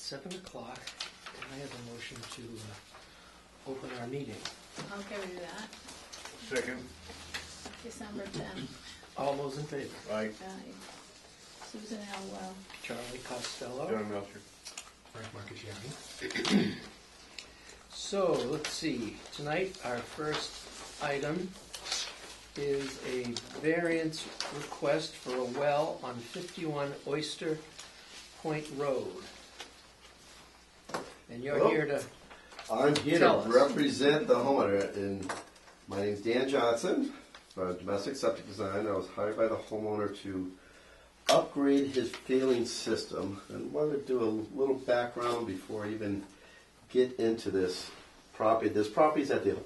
7 o'clock, and I have a motion to open our meeting. I'll carry that. Second. December 10th. All those in favor? Aye. Susan Elwell. Charlie Costello. John Melcher. Frank Marchigiani. So, let's see. Tonight, our first item is a variance request for a well on 51 Oyster Point Road. And you're Hello. here to... I'm here Tell to us. represent the homeowner, and my name's Dan Johnson from Domestic Septic Design. I was hired by the homeowner to upgrade his failing system, and wanted to do a little background before I even get into this property. This property is at the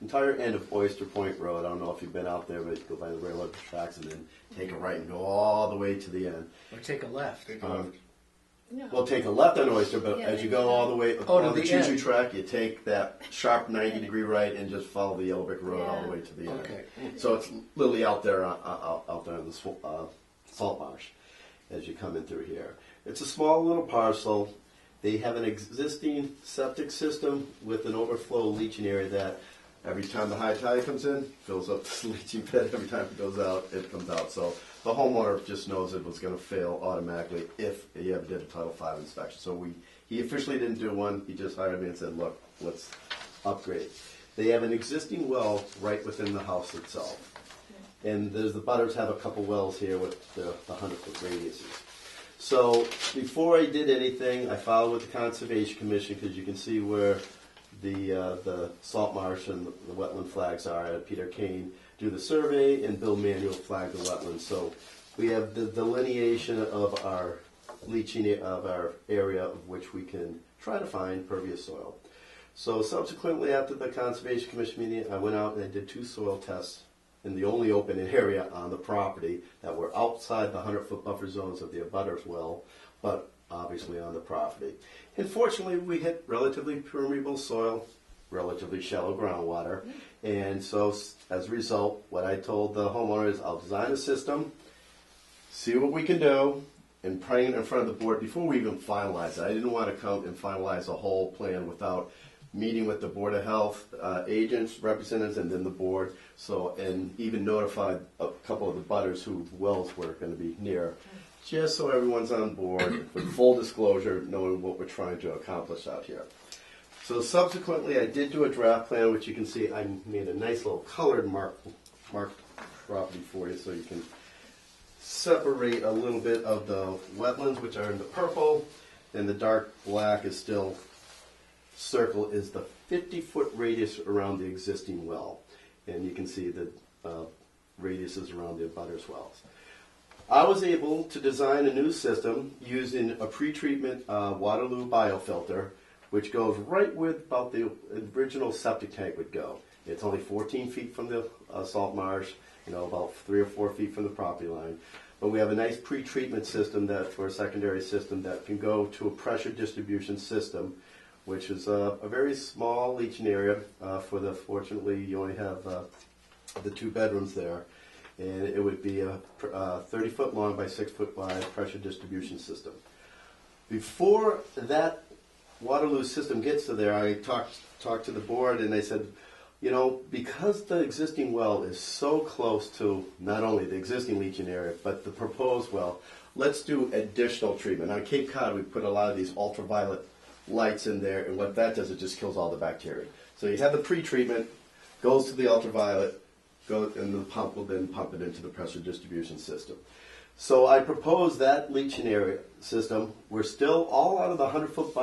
entire end of Oyster Point Road. I don't know if you've been out there, but you go by the railroad tracks and then take a right and go all the way to the end. Or take a left. Take off. No. Well, take a left on Oyster, but Yeah, as you then go you all go- the way Oh, to on the the choo-choo end. track, you take that sharp 90-degree right and just follow the yellow brick road all the Yeah. way to the end. Okay. So it's literally out there, out there in the salt marsh as you come in through here. It's a small little parcel. They have an existing septic system with an overflow leaching area that every time the high tide comes in, fills up this leaching pit. Every time it goes out, it comes out. So the homeowner just knows it was going to fail automatically if he ever did a Title V inspection. So he officially didn't do one. He just hired me and said, look, let's upgrade. They have an existing well right within the house itself. And the butters have a couple wells here with the 100-foot radiuses. So before I did anything, I filed with the Conservation Commission because you can see where the salt marsh and the wetland flags are. I had Peter Kane do the survey and Bill Manuel flag the wetlands. So we have the delineation of our leaching of our area of which we can try to find pervious soil. So subsequently after the Conservation Commission meeting, I went out and I did 2 soil tests in the only open area on the property that were outside the 100-foot buffer zones of the abutters well, but obviously on the property. And fortunately, we hit relatively permeable soil, relatively shallow groundwater, and so as a result, what I told the homeowner is I'll design a system, see what we can do, and bring it in front of the board before we even finalize it. I didn't want to come and finalize a whole plan without meeting with the Board of Health agents, representatives, and then the board. So, and even notified a couple of the butters who wells were going to be near, just so everyone's on board with full disclosure, knowing what we're trying to accomplish out here. So subsequently, I did do a draft plan, which you can see I made a nice little colored marked property for you, so you can separate a little bit of the wetlands, which are in the purple, and the dark black is still circle is the 50-foot radius around the existing well. And you can see the radiuses around the abutters wells. I was able to design a new system using a pretreatment Waterloo biofilter, which goes right where about the original septic tank would go. It's only 14 feet from the salt marsh, about 3 or 4 feet from the property line. But we have a nice pretreatment system that, for a secondary system, that can go to a pressure distribution system, which is a very small leaching area fortunately you only have the 2 bedrooms there. And it would be a 30-foot long by 6-foot wide pressure distribution system. Before that Waterloo system gets to there, I talked to the board and I said, because the existing well is so close to not only the existing leaching area, but the proposed well, let's do additional treatment. On Cape Cod, we put a lot of these ultraviolet lights in there, and what that does, it just kills all the bacteria. So you have the pre-treatment, goes to the ultraviolet, and the pump will then pump it into the pressure distribution system. So I proposed that leaching area system. We're still all out of the 100-foot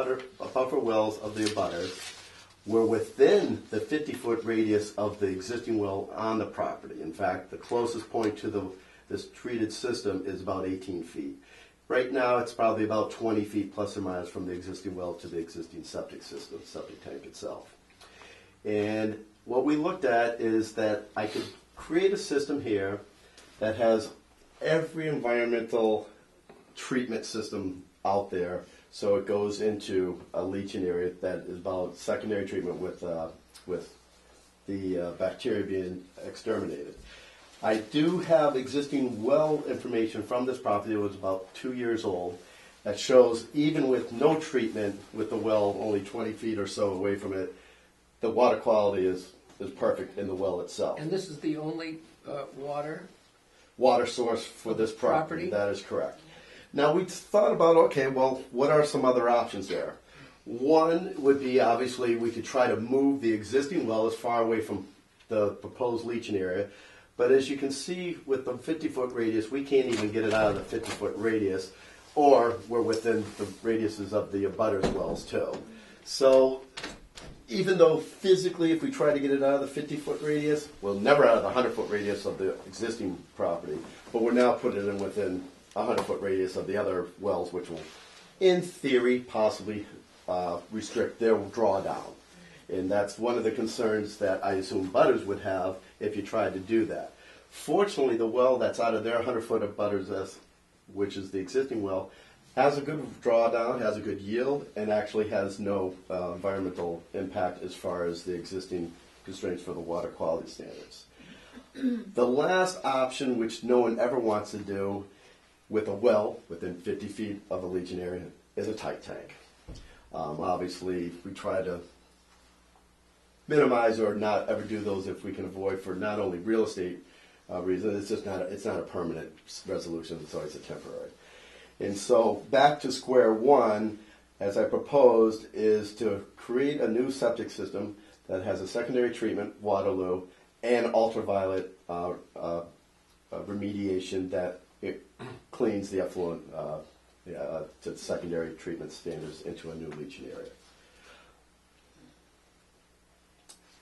buffer wells of the abutters. We're within the 50-foot radius of the existing well on the property. In fact, the closest point to this treated system is about 18 feet. Right now, it's probably about 20 feet plus or minus from the existing well to the existing septic system, septic tank itself. And what we looked at is that I could create a system here that has every environmental treatment system out there. So it goes into a leaching area that is about secondary treatment with the bacteria being exterminated. I do have existing well information from this property. It was about 2 years old. that shows even with no treatment, with the well only 20 feet or so away from it, the water quality is perfect in the well itself. And this is the only Water source for this property. Property? That is correct. Now we thought about, okay, well, what are some other options there? One would be obviously we could try to move the existing well as far away from the proposed leaching area. But as you can see with the 50-foot radius, we can't even get it out of the 50-foot radius, or we're within the radiuses of the abutters wells too. So even though physically if we try to get it out of the 50-foot radius, well, never out of the 100-foot radius of the existing property, but we're now putting it in within a 100-foot radius of the other wells, which will, in theory, possibly restrict their drawdown. And that's one of the concerns that I assume butters would have if you tried to do that. Fortunately, the well that's out of their 100-foot of butters, which is the existing well, has a good drawdown, has a good yield, and actually has no environmental impact as far as the existing constraints for the water quality standards. The last option, which no one ever wants to do with a well within 50 feet of a leaching area, is a tight tank. Obviously, we try to minimize or not ever do those if we can avoid, for not only real estate reasons. It's just not a permanent resolution. It's always a temporary. And so back to square one, as I proposed, is to create a new septic system that has a secondary treatment, Waterloo, and ultraviolet remediation that it cleans the effluent to secondary treatment standards into a new leaching area.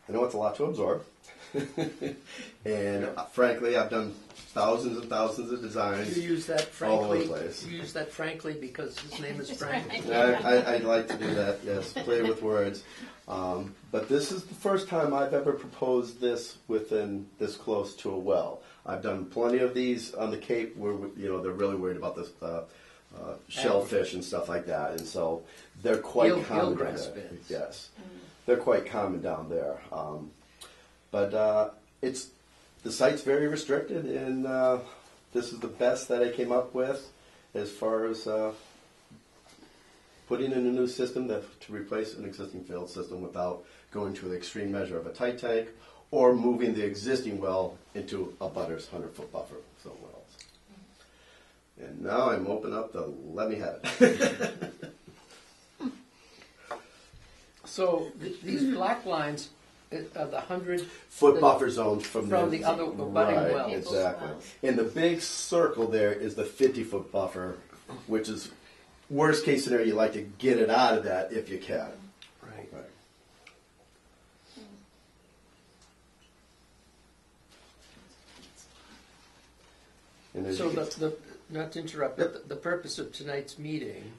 I know it's a lot to absorb. And frankly, I've done thousands and thousands of designs. You use that all over frankly. the place. You use that frankly because his name is Just Frank. right. I like to do that, yes, play with words. But this is the first time I've ever proposed this within this close to a well. I've done plenty of these on the Cape where they're really worried about this shellfish and stuff like that, and so they're quite common down eelgrass there. beds. Yes, they're quite common down there. But the site's very restricted, and this is the best that I came up with as far as putting in a new system to replace an existing failed system without going to the extreme measure of a tight tank or moving the existing well into a butter's 100-foot buffer somewhere else. And now I'm open up to let me have it. So these black lines are the 100-foot buffer zones from the other abutting right, wells. Exactly. Wells. And the big circle there is the 50-foot buffer, which is worst case scenario. You like to get it out of that if you can. Right. Right. And as So you can- not to interrupt, but the purpose of tonight's meeting,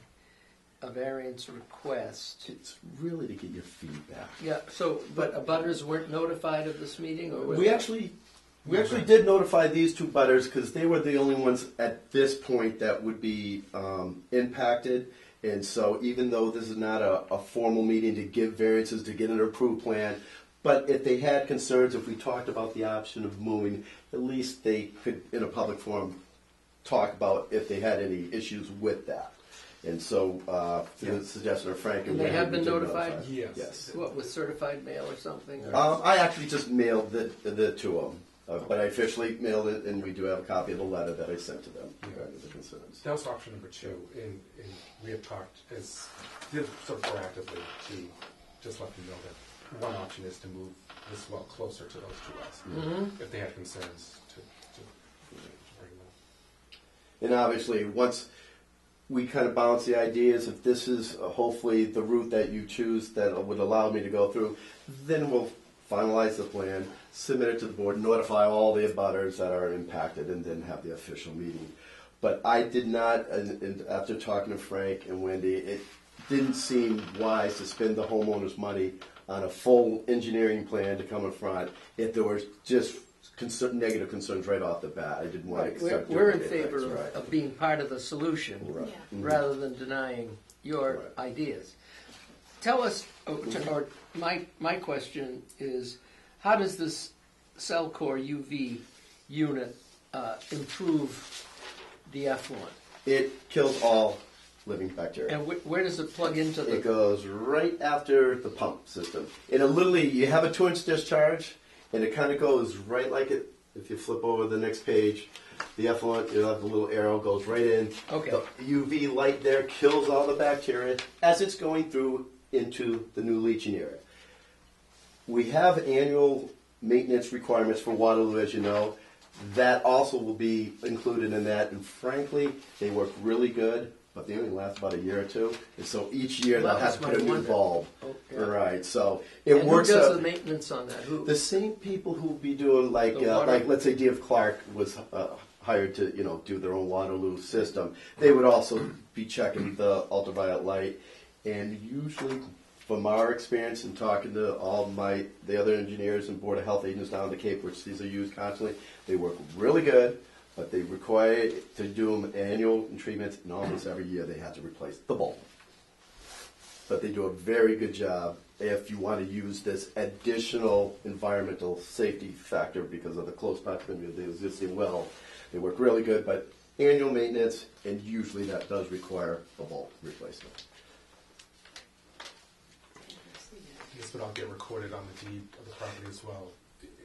a variance request. it's really to get your feedback. Yeah. So, but abutters weren't notified of this meeting, or We actually did notify these two butters because they were the only ones at this point that would be impacted. And so even though this is not a formal meeting to give variances, to get an approved plan, but if they had concerns, if we talked about the option of moving, at least they could, in a public forum, talk about if they had any issues with that. And so, the suggestion of Frank and They Wendy, have been we did notified? notify. Yes. Yes. what, with certified mail or something? Or? I actually just mailed the two of them, but I officially mailed it, and we do have a copy of the letter that I sent to them regarding the concerns. That was option number two, and we have talked did sort of proactively to just let them know that one option is to move this well closer to those two wells. If they had concerns to bring them. And obviously, once we kind of balance the ideas, if this is hopefully the route that you choose that would allow me to go through, then we'll finalize the plan, submit it to the board, notify all the abutters that are impacted, and then have the official meeting. But I did not, and after talking to Frank and Wendy, it didn't seem wise to spend the homeowner's money on a full engineering plan to come in front if there were just negative concerns right off the bat. I didn't want Right. to accept We're in duplicate favor things, right. of being part of the solution Right. Yeah. rather than denying your Right. ideas. Tell us, or my question is, how does this Cellcore UV unit improve the effluent? It kills all living bacteria. And where does it plug into It the, goes right after the pump system. And it literally, you have a 2-inch discharge, and it kind of goes right like it. If you flip over the next page, the effluent, you'll have the little arrow goes right in. Okay. The UV light there kills all the bacteria as it's going through into the new leaching area. We have annual maintenance requirements for Waterloo, as you know. That also will be included in that, and frankly, they work really good, but they only last about a year or two. And so each year Well, they'll have to that's put a my new wonder. bulb. Oh, yeah. Right, so it and who works does out. the maintenance on that? Who? The same people who be doing like The water- let's say D.F. Clark was hired to do their own Waterloo system. They would also be checking the ultraviolet light, and usually, from our experience and talking to all the other engineers and Board of Health agents down at the Cape, which these are used constantly, they work really good, but they require to do them annual treatments, and almost every year they have to replace the bulb. But they do a very good job if you want to use this additional environmental safety factor because of the close proximity of the existing well. They work really good, but annual maintenance, and usually that does require a bulb replacement. This would all get recorded on the deed of the property as well.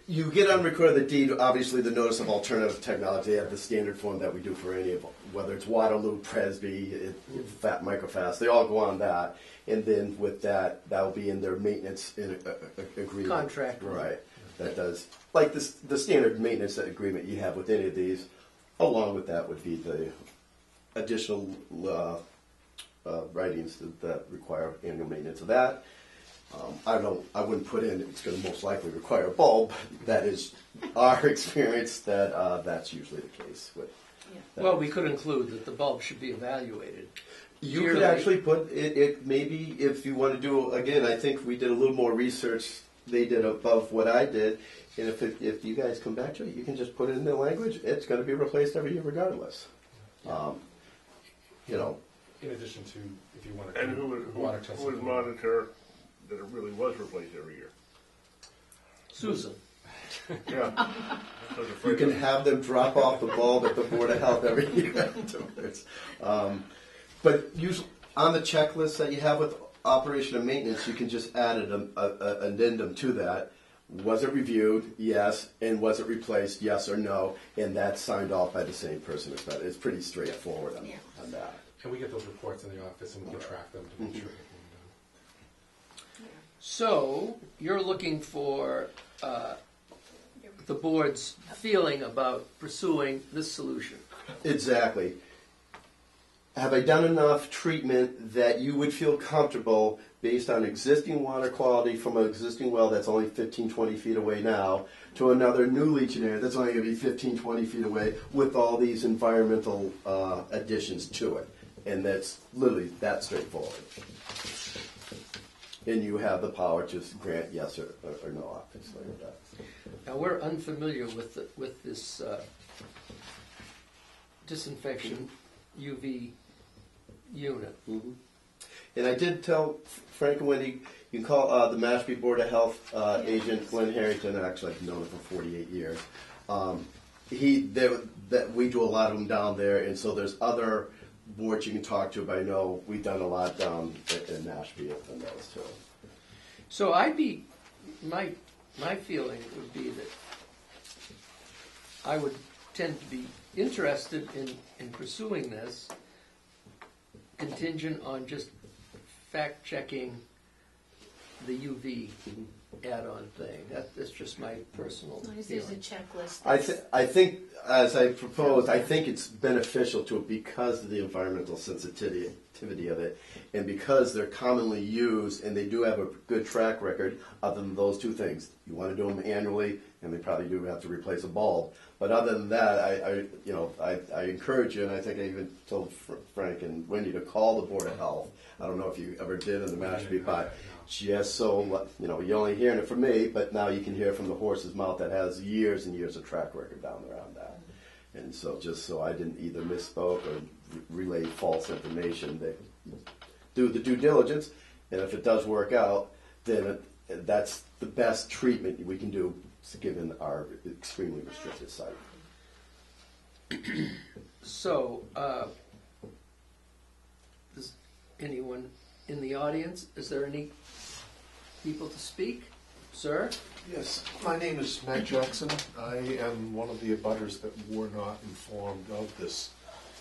You get on record the deed, obviously the notice of alternative technology. They have the standard form that we do for any of them, whether it's Waterloo, Presby, Fat Microfast, they all go on that. And then with that, that'll be in their maintenance agreement. Contract. Right. That does, like the standard maintenance agreement you have with any of these, along with that would be the additional writings that require annual maintenance of that. I wouldn't put in it's going to most likely require a bulb. That is our experience that that's usually the case with. Yeah. that. Well, we could include that the bulb should be evaluated. You yearly. could actually put it maybe if you want to do again. I think we did a little more research. They did above what I did, and if you guys come back to it, you can just put it in the language. It's going to be replaced every year regardless. In addition to, if you want to And do who water would testing. monitor that it really was replaced every year? Susan. Yeah. I was You afraid can of- have them drop off the bulb at the Board of Health every year afterwards. But usually on the checklist that you have with operation and maintenance, you can just add an addendum to that. Was it reviewed? Yes. And was it replaced? Yes or no. And that's signed off by the same person. It's pretty straightforward on that. And we get those reports in the office and we can track them to make sure they're being done. So you're looking for the board's feeling about pursuing this solution. Exactly. Have I done enough treatment that you would feel comfortable based on existing water quality from an existing well that's only 15, 20 feet away now to another new leaching area that's only going to be 15, 20 feet away with all these environmental additions to it? And that's literally that straightforward. And you have the power to grant yes or no, obviously. With that. Now, we're unfamiliar with this disinfection UV unit. Mm-hmm. And I did tell Frank and Wendy, you can call the Mashpee Board of Health agent Glenn Harrington. Actually, I've known him for 48 years. That we do a lot of them down there, and so there's other boards you can talk to. But I know we've done a lot down in Mashpee and those too. So my feeling would be that I would tend to be interested in pursuing this contingent on just fact checking the UV add-on thing. That's just my personal As long as there's a feeling. checklist. I think, as I proposed, I think it's beneficial to it because of the environmental sensitivity of it, and because they're commonly used and they do have a good track record. Other than those two things, you want to do them annually, and they probably do have to replace a bulb. But other than that, I encourage you, and I think I even told Frank and Wendy to call the Board of Health. I don't know if you ever did in the Mashpee, but just so you're only hearing it from me, but now you can hear from the horse's mouth that has years and years of track record down around that. And so just so I didn't either misspoke or relay false information, they do the due diligence, and if it does work out, then that's the best treatment we can do given our extremely restricted site. So anyone in the audience? Is there any people to speak? Sir? Yes, my name is Matt Jackson. I am one of the abutters that were not informed of this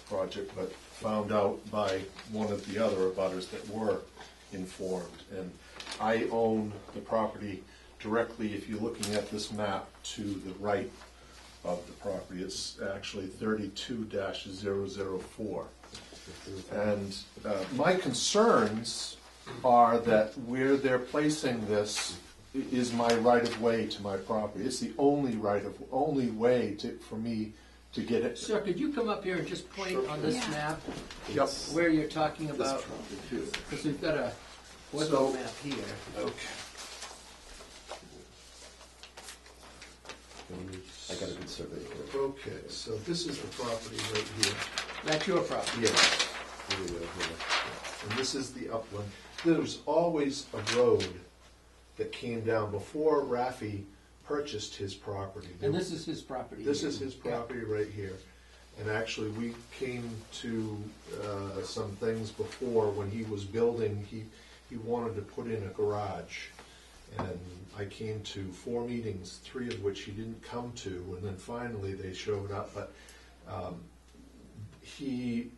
project, but found out by one of the other abutters that were informed. And I own the property directly, if you're looking at this map, to the right of the property. It's actually 32-004. And my concerns are that where they're placing this is my right of way to my property. It's the only way for me to get it. Sir, could you come up here and just point on this Yeah. map Yep. where you're talking This about? property too. Because we've got a So- ortho map here. Okay. I got a good survey here. Okay, so this is the property right here. That's your property. Yes. Here we go, here. And this is the upland. There was always a road that came down before Raffi purchased his property. And this is his property. This here. is his property right here. And actually, we came to some things before when he was building. He wanted to put in a garage. And I came to 4 meetings, 3 of which he didn't come to, and then finally they showed up. But he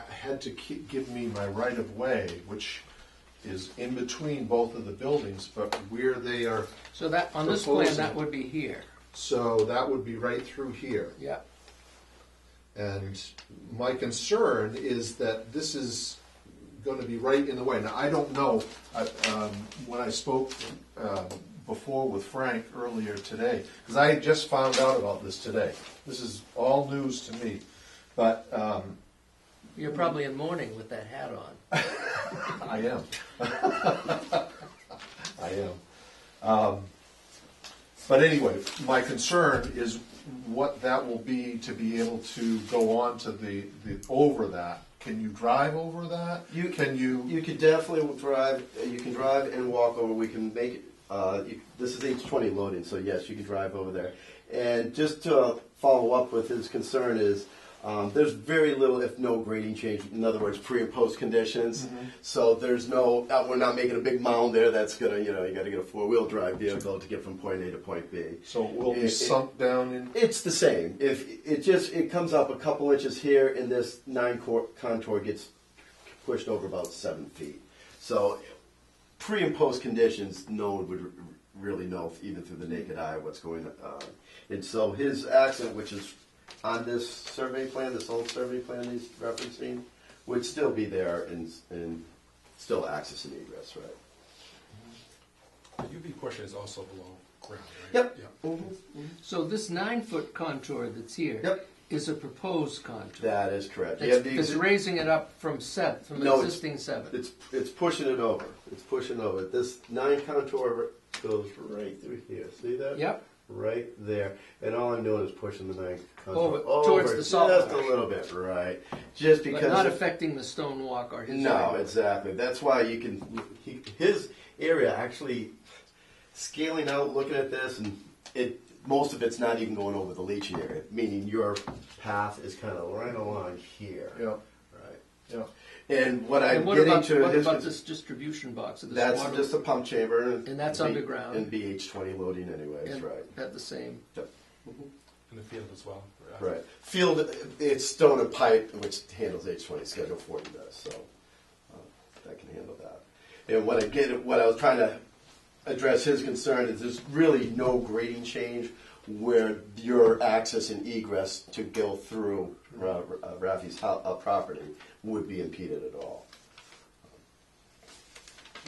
had to give me my right of way, which is in between both of the buildings, but where they are, So that, on this plan, proposing- that would be here. so that would be right through here. Yeah. And my concern is that this is going to be right in the way. Now, I don't know, when I spoke before with Frank earlier today, because I just found out about this today. This is all news to me. But You're probably in mourning with that hat on. I am. I am. But anyway, my concern is what that will be to be able to go on to the over that. Can you drive over that? You You could definitely drive. You can drive and walk over. We can make it. This is H20 loading, so yes, you can drive over there. And just to follow up with his concern is there's very little, if no, grading change. In other words, pre and post conditions. So there's no. We're not making a big mound there. That's gonna, you got to get a 4-wheel drive vehicle to get from point A to point B. So it will be It- sunk down in. It's the same. If it comes up a couple inches here, and this 9 contour gets pushed over about 7 feet. So pre and post conditions, no one would really know, even through the naked eye, what's going on. And so his accent, which is on this survey plan, this old survey plan he's referencing, would still be there and still access and egress, right? The UV portion is also below ground, right? Yep. Yeah. So this 9-foot contour that's here is Yep. a proposed contour. That is correct. You That's, have the that's exi- raising it up from No, existing 7. It's pushing it over. It's pushing over. This 9 contour goes right through here. See that? Yep. Right there. And all I'm doing is pushing the 9 contour Over, towards the salt just marsh. a little bit, right? Just But because. not affecting the stone walk or his No, area. exactly. That's why you can. His area actually scaling out, looking at this, and most of it's not even going over the leaching area. Meaning your path is kind of right along here. Yeah. Right. Yeah. And what I'm And what getting about, to what his about this distribution box? Of this that's water? just a pump chamber, And that's underground. and BH20 loading, anyways. and Right. At the same. In the field as well. Right. Field, it's stone and pipe, which handles H20. Schedule 40 does, so that can handle that. And what I was trying to address his concern is there's really no grading change where your access and egress to go through Raffi's property would be impeded at all.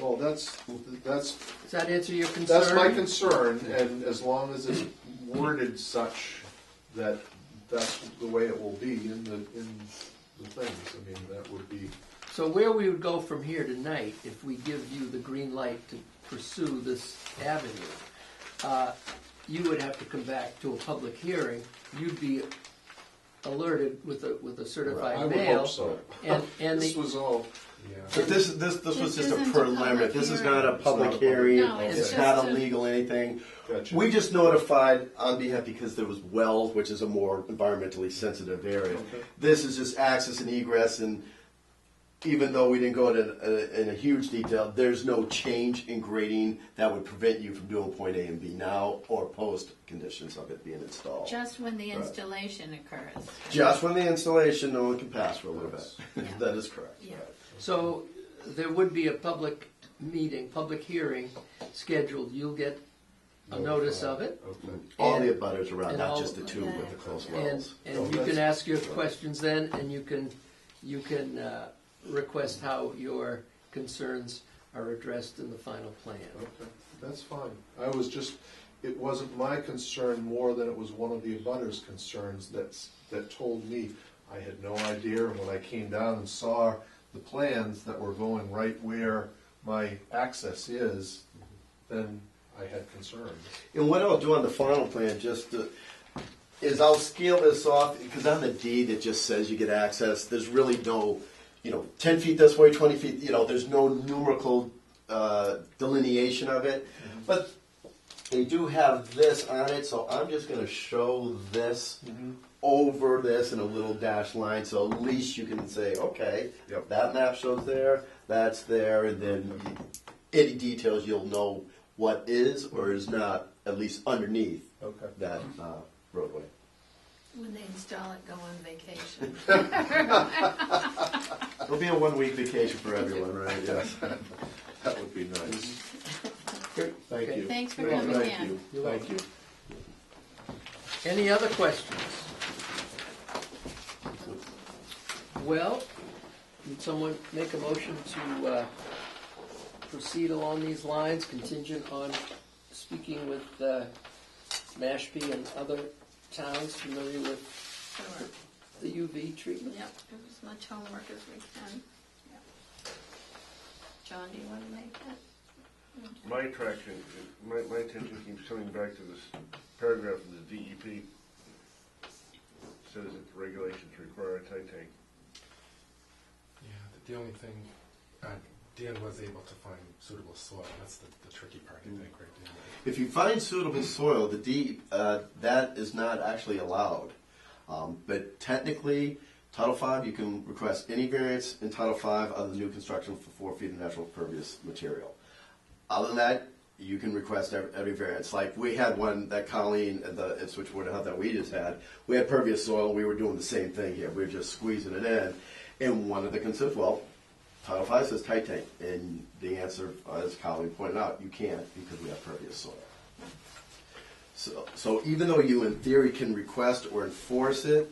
Well, that's Does that answer your concern? That's my concern, and as long as it's worded such that that's the way it will be in the things, I mean, that would be. So where we would go from here tonight, if we give you the green light to pursue this avenue, you would have to come back to a public hearing. You'd be alerted with a certified I would mail. hope so. And This the, was all. Yeah. But this was This just a isn't a preliminary. public This is hearing. not a public It's not a public hearing. No, It's it's not just a legal anything. Gotcha. We just notified on behalf because there was wells, which is a more environmentally sensitive area. Okay. This is just access and egress, and even though we didn't go in a huge detail, there's no change in grading that would prevent you from doing point A and B now or post conditions of it being installed. Just when the Right. installation occurs. Just when the installation, no one can pass for a little bit. Yeah. That is correct. Yeah. So there would be a public meeting, public hearing scheduled. You'll get a notice of it. Okay. All the And- abutters around, and not all- just the two with the close And, wells. and you can ask your questions then, and you can request how your concerns are addressed in the final plan. Okay, that's fine. It wasn't my concern more than it was one of the abutters' concerns that told me I had no idea, and when I came down and saw the plans that were going right where my access is, then I had concerns. And what I'll do on the final plan is I'll scale this off, because on the deed it just says you get access. There's really no, 10 feet this way, 20 feet, there's no numerical delineation of it. But they do have this on it, so I'm just going to show this over this in a little dashed line, so at least you can say, okay, Yep. that map shows there, that's there, and then any details you'll know what is or is not, at least underneath Okay. that roadway. When they install it, go on vacation. It'll be a 1-week vacation for everyone, right? Yes. That would be nice. Great. Thank Okay. you. Thanks for Thank coming you. in. You're Thank welcome. you. Any other questions? Well, would someone make a motion to proceed along these lines, contingent on speaking with Mashpee and other towns familiar with Sure. the UV treatment? Yep, do as much homework as we can. Yep. John, do you want to make it? My attraction, my attention keeps coming back to this paragraph in the DEP. Says that the regulations require a tight tank. Yeah, the only thing, Dan was able to find suitable soil. That's the tricky part, I think, right, Dan? If you find suitable soil, that is not actually allowed. But technically, Title V, you can request any variance in Title V other than new construction for 4 feet of natural pervious material. Other than that, you can request every variance. Like we had one that Colleen at Switchboard Health that we just had. We had pervious soil. We were doing the same thing here. We were just squeezing it in. And one of the concerns, well, Title V says tight tank. And the answer, as Colleen pointed out, you can't because we have pervious soil. So even though you in theory can request or enforce it,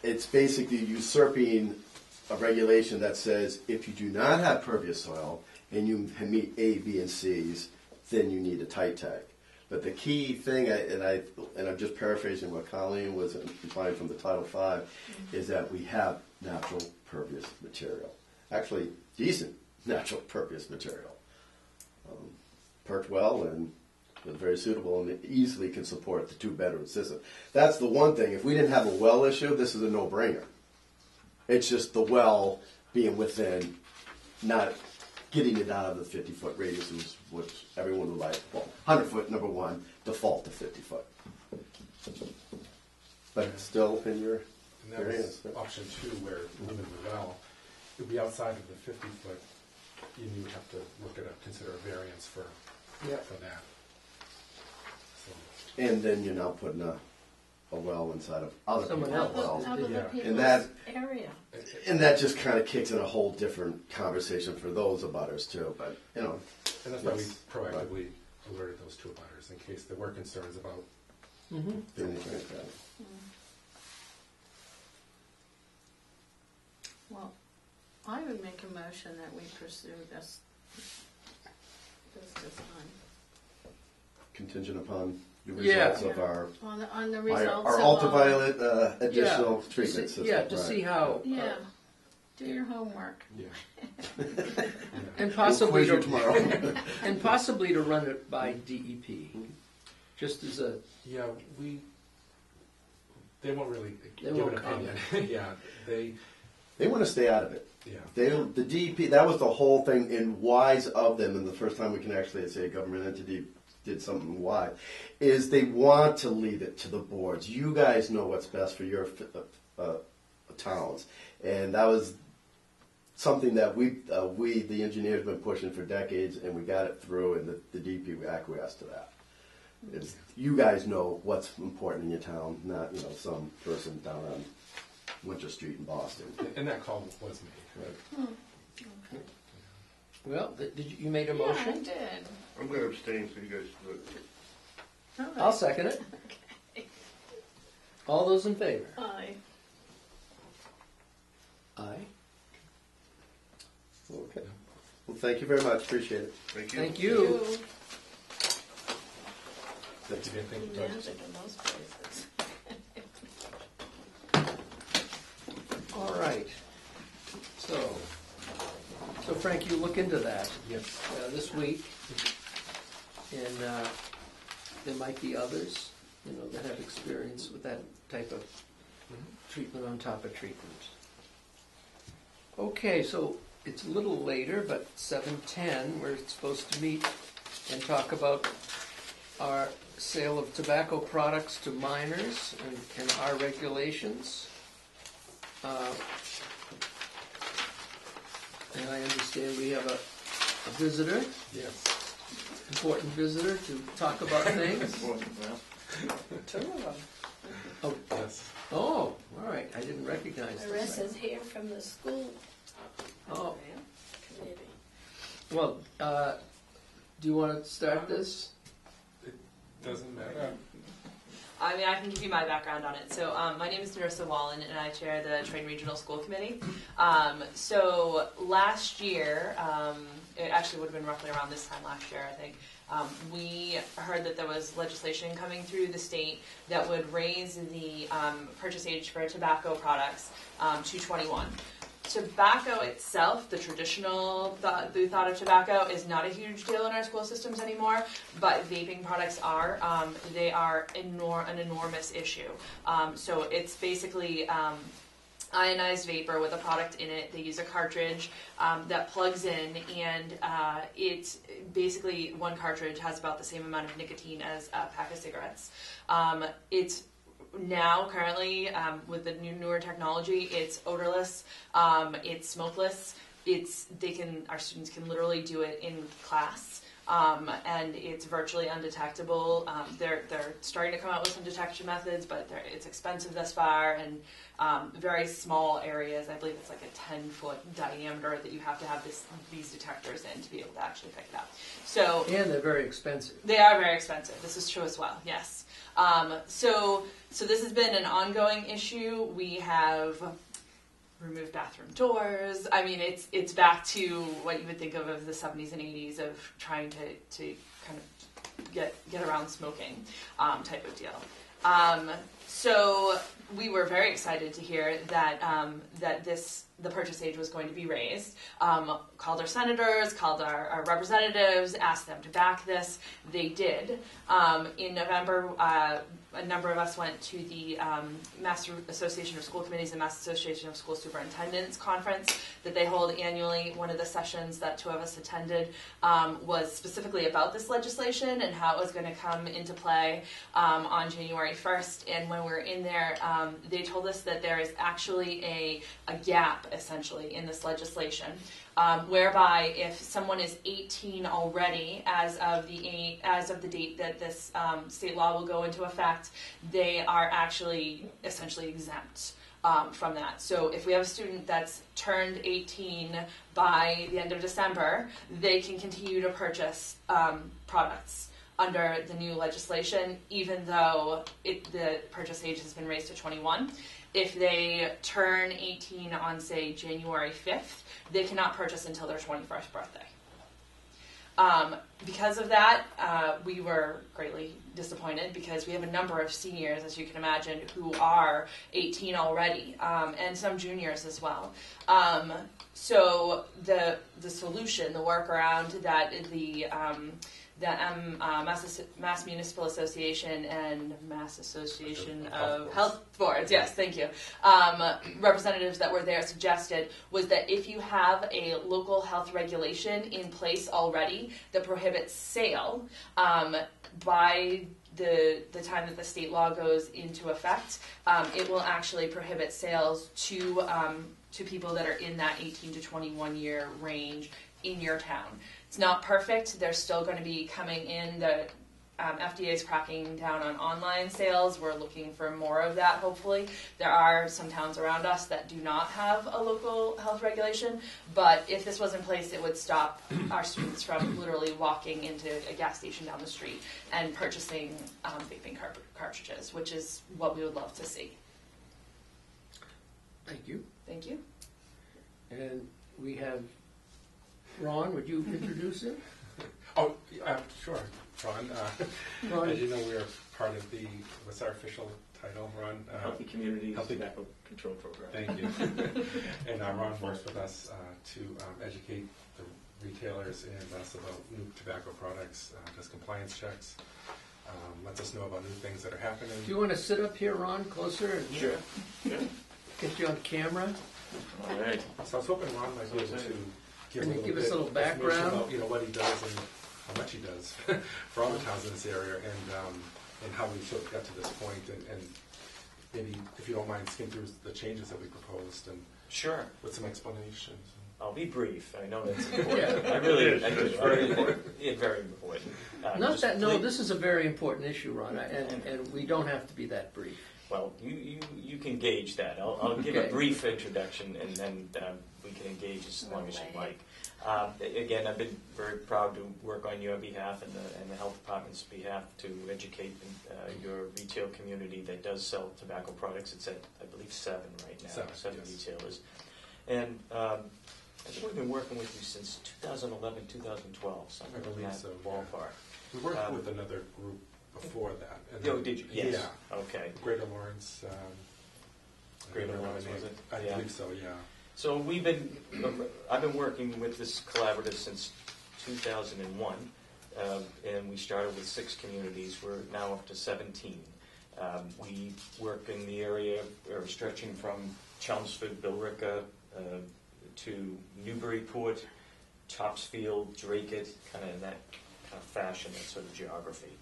it's basically usurping a regulation that says if you do not have pervious soil and you meet A, B, and C's, then you need a tight tank. But the key thing, and I'm just paraphrasing what Colleen was implying from the Title V, is that we have natural pervious material. Actually, decent natural pervious material. Perked well and was very suitable and easily can support the 2-bedroom system. That's the one thing. If we didn't have a well issue, this is a no-brainer. It's just the well being within, not getting it out of the 50-foot radius, which everyone would like. Well, 100-foot, number one, default to 50-foot. But it's still in your And that was variance. option 2, where moving the well, it would be outside of the 50-foot, and you would have to consider a variance for Yeah. that. So, And then you're now putting a well inside of other Someone people's else. wells. Out of the Yeah. people's that- area. And that just kind of kicks in a whole different conversation for those abutters too. But, and that's why we Yes. proactively alerted those 2 abutters in case there were concerns about anything like that. Well, I would make a motion that we pursue this design. Contingent upon the Yeah. results of our On the results our of ultraviolet additional Yeah, treatment to see, system. yeah, to right. see how, Yeah, do your homework. Yeah. and We'll possibly quiz you to, tomorrow. and possibly to run it by DEP, just as a, Yeah, they won't really They give won't an opinion. Yeah, They want to stay out of it. yeah. The DEP, that was the whole thing, and wise of them, and the first time we can actually say a government entity did something wise, is they want to leave it to the boards. You guys know what's best for your towns. And that was something that we, the engineers, been pushing for decades, and we got it through, and the DP acquiesced to that. It's, you guys know what's important in your town, not some person down on Winter Street in Boston. And that call was made, right? Well, you made a Yeah, I motion? did. I'm gonna abstain, so you guys do it. All right. I'll second it. All those in favor? Aye. Aye. Okay. Well, thank you very much. Appreciate it. Thank you. Thank you. That's a good thing. Magic in most places. All right. So Frank, you look into that Yes. this week, and there might be others, that have experience with that type of treatment on top of treatment. Okay, so it's a little later, but 7:10, we're supposed to meet and talk about our sale of tobacco products to minors and our regulations. And I understand we have a visitor, Yes. important visitor, to talk about things. Two of them. Oh, Yes. all right, I didn't recognize this. Marissa's here from the school Oh, committee. well, do you want to start this? Doesn't matter. I mean, I can give you my background on it. So my name is Narissa Wallen, and I chair the Trade Regional School Committee. So last year, it actually would have been roughly around this time last year, I think, we heard that there was legislation coming through the state that would raise the purchase age for tobacco products to 21. Tobacco itself, the traditional the thought of tobacco, is not a huge deal in our school systems anymore, but vaping products are. They are an enormous issue. So it's basically ionized vapor with a product in it. They use a cartridge that plugs in, and it's basically one cartridge has about the same amount of nicotine as a pack of cigarettes. It's now currently with the newer technology, it's odorless, it's smokeless. Our students can literally do it in class. And it's virtually undetectable. They're starting to come out with some detection methods, but it's expensive thus far, and very small areas. I believe it's like a 10-foot diameter that you have to have these detectors in to be able to actually pick it up. So And they're very expensive. they are very expensive. This is true as well. Yes. So this has been an ongoing issue. We have removed bathroom doors. I mean, it's back to what you would think of the 70s and 80s of trying to kind of get around smoking type of deal. So we were very excited to hear that the purchase age was going to be raised. Called our senators, called our representatives, asked them to back this. They did. In November, a number of us went to the Mass Association of School Committees and Mass Association of School Superintendents conference that they hold annually. One of the sessions that two of us attended was specifically about this legislation and how it was going to come into play on January 1st. And when we were in there, they told us that there is actually a gap, essentially, in this legislation, whereby if someone is 18 already as of the date that this state law will go into effect, they are actually essentially exempt from that. So if we have a student that's turned 18 by the end of December, they can continue to purchase products under the new legislation, even though the purchase age has been raised to 21. If they turn 18 on, say, January 5th, they cannot purchase until their 21st birthday. Because of that, we were greatly disappointed because we have a number of seniors, as you can imagine, who are 18 already, and some juniors as well. So the solution, the workaround that the Mass Municipal Association and Mass Association of Health Boards, yes, thank you, representatives that were there suggested was that if you have a local health regulation in place already that prohibits sale, by the time that the state law goes into effect, it will actually prohibit sales to to people that are in that 18 to 21 year range in your town. It's not perfect. They're still going to be coming in. The FDA is cracking down on online sales. We're looking for more of that, hopefully. There are some towns around us that do not have a local health regulation, but if this was in place, it would stop our students from literally walking into a gas station down the street and purchasing vaping cartridges, which is what we would love to see. Thank you. Thank you. And we have Ron, would you introduce him? Oh, sure, Ron. Ron. As you know, we are part of the, what's our official title, Ron? Healthy Communities Healthy- Tobacco Control Program. Thank you. And Ron works with us to educate the retailers and us about new tobacco products, does compliance checks, lets us know about new things that are happening. Do you want to sit up here, Ron, closer? And Sure. get you on camera? All right. So I was hoping Ron might be able to Can you give us bit a little of information background? about, what he does and how much he does for all the towns in this area, and how we sort of got to this point, and maybe if you don't mind, skim through the changes that we proposed and Sure. with some explanations. I'll be brief. I know that's important. Yeah. I do. Very important. Yeah, very important. Not Just that, no, please- this is a very important issue, Ron, and we don't have to be that brief. Well, you can gauge that. I'll give Okay. a brief introduction, and then we can engage as long as you like. Again, I've been very proud to work on your behalf and the health department's behalf to educate your retail community that does sell tobacco products. It's at, I believe, 7 right now. 7, yes. Retailers. And I think we've been working with you since 2011, 2012, something I believe in that so, yeah. ballpark. We worked with another group before that. And Oh, then- did you? Yes. Yeah. Okay. Greater Lawrence. Greater I don't know Lawrence, the was name. it? I Yeah. believe so, yeah. So I've been working with this collaborative since 2001, and we started with 6 communities. We're now up to 17. We work in the area stretching from Chelmsford, Billerica, to Newburyport, Topsfield, Dracut, kind of in that kind of fashion, that sort of geography.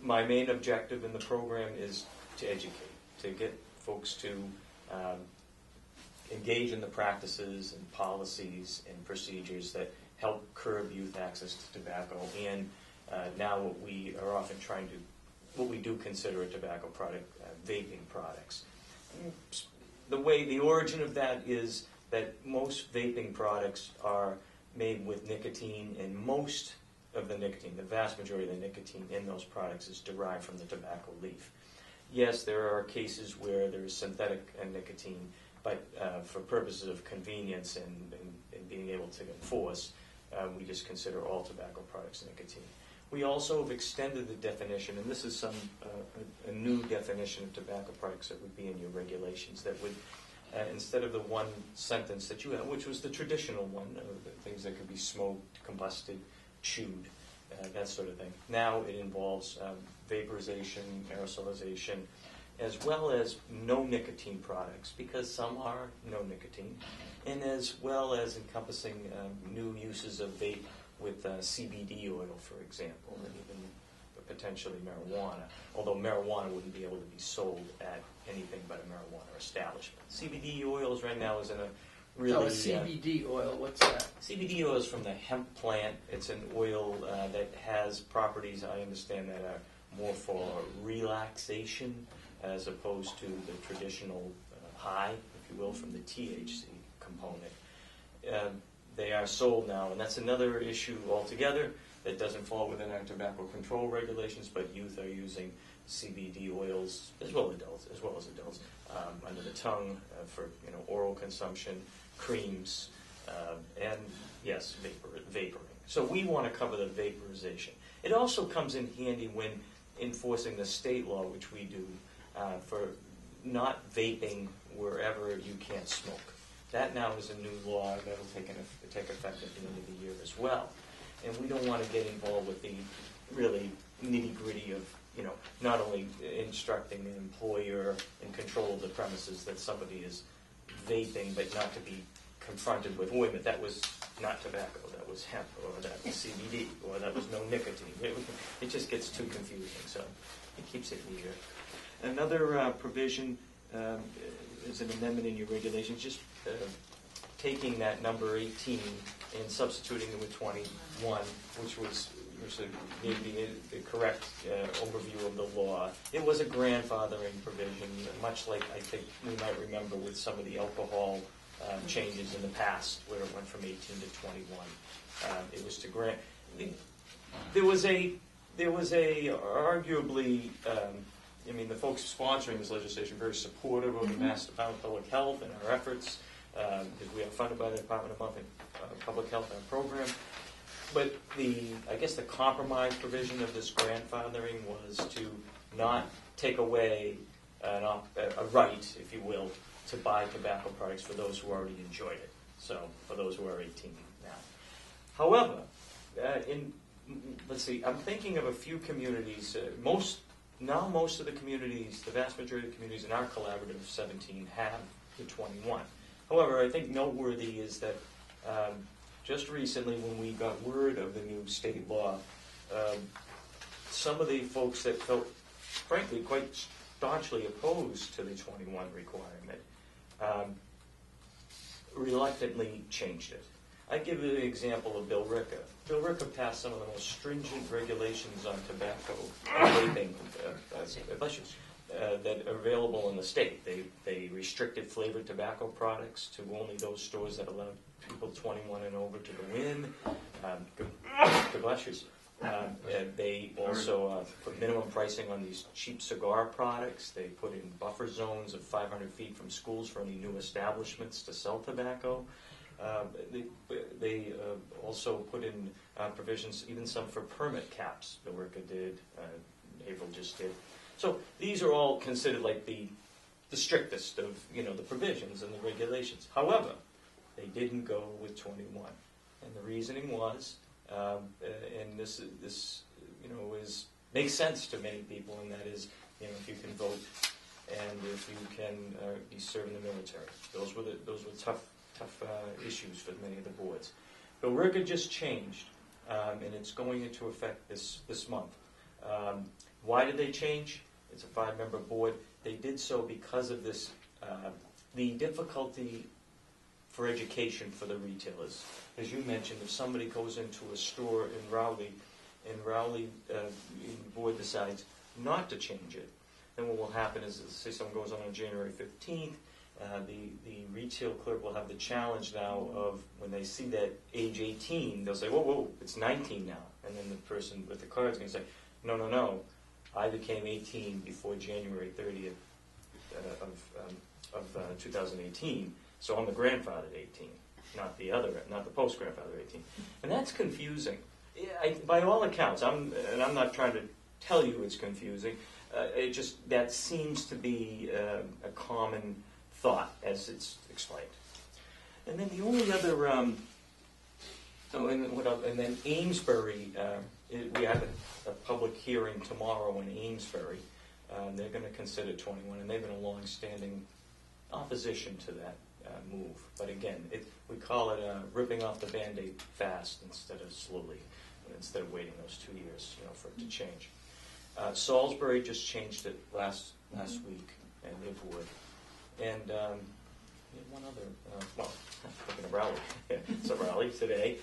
My main objective in the program is to educate, to get folks to engage in the practices and policies and procedures that help curb youth access to tobacco, and now what we are often what we do consider a tobacco product, vaping products. The origin of that is that most vaping products are made with nicotine, and most of the nicotine, the vast majority of the nicotine in those products is derived from the tobacco leaf. Yes, there are cases where there is synthetic nicotine, but for purposes of convenience and being able to enforce, we just consider all tobacco products nicotine. We also have extended the definition, and this is a new definition of tobacco products that would be in your regulations that would, instead of the one sentence that you had, which was the traditional one, the things that could be smoked, combusted, chewed, that sort of thing. Now it involves vaporization, aerosolization, as well as no nicotine products, because some are no nicotine, and as well as encompassing new uses of vape with CBD oil, for example, and even potentially marijuana, although marijuana wouldn't be able to be sold at anything but a marijuana establishment. CBD oils right now is in a really... Oh, a CBD oil, what's that? CBD oil is from the hemp plant. It's an oil that has properties, I understand, that are more for relaxation as opposed to the traditional high, if you will, from the THC component. They are sold now, and that's another issue altogether that doesn't fall within our tobacco control regulations, but youth are using CBD oils, as well as adults, under the tongue for oral consumption, creams, and yes, vaporing. So we want to cover the vaporization. It also comes in handy when enforcing the state law, which we do, for not vaping wherever you can't smoke. That now is a new law that will take effect at the end of the year as well. And we don't want to get involved with the really nitty-gritty of, not only instructing the employer in control of the premises that somebody is vaping, but not to be confronted with, wait a minute, that was not tobacco, that was hemp, or that was CBD, or that was no nicotine. It just gets too confusing, so it keeps it neater. Another provision as an amendment in your regulations, just taking that number 18 and substituting it with 21, which gave the correct overview of the law. It was a grandfathering provision, much like I think we might remember with some of the alcohol changes in the past, where it went from 18 to 21. It was to grant. There was a arguably. The folks sponsoring this legislation are very supportive of the Mass Department of Public Health and our efforts, because we are funded by the Department of Public Health and our program. But I guess the compromise provision of this grandfathering was to not take away a right, if you will, to buy tobacco products for those who already enjoyed it. So for those who are 18 now. However, I'm thinking of a few communities. Most of the communities, the vast majority of the communities in our collaborative 17 have the 21. However, I think noteworthy is that just recently, when we got word of the new state law, some of the folks that felt, frankly, quite staunchly opposed to the 21 requirement reluctantly changed it. I give you the example of Bill Ricca. Bill Ricca passed some of the most stringent regulations on tobacco vaping that are available in the state. They restricted flavored tobacco products to only those stores that allowed people 21 and over to go in. Good bless you. They also put minimum pricing on these cheap cigar products. They put in buffer zones of 500 feet from schools for any new establishments to sell tobacco. They also put in provisions, even some for permit caps. Bill Ricca did, April just did. So these are all considered like the strictest of the provisions and the regulations. However, they didn't go with 21, and the reasoning was, and this makes sense to many people, and that is, if you can vote and if you can be serving the military. Those were tough issues for many of the boards. Bill Ricca just changed, and it's going into effect this month. Why did they change? It's a 5-member board. They did so because of this, the difficulty for education for the retailers. As you mentioned, if somebody goes into a store in Rowley, the board decides not to change it, then what will happen is, say someone goes on January 15th, the retail clerk will have the challenge now of, when they see that age 18, they'll say, whoa, it's 19 now. And then the person with the card is going to say, no, I became 18 before January 30th of 2018, so I'm the grandfathered 18, not the post-grandfathered 18. And that's confusing. By all accounts, I'm not trying to tell you it's confusing, that seems to be a common thought as it's explained. And then the only other, and then Amesbury, we have a public hearing tomorrow in Amesbury. They're going to consider 21, and they've been a long-standing opposition to that move. But again, we call it ripping off the Band-Aid fast instead of slowly, instead of waiting those 2 years, for it to change. Salisbury just changed it last week, and they would. And one other, looking at Raleigh, it's a Raleigh today.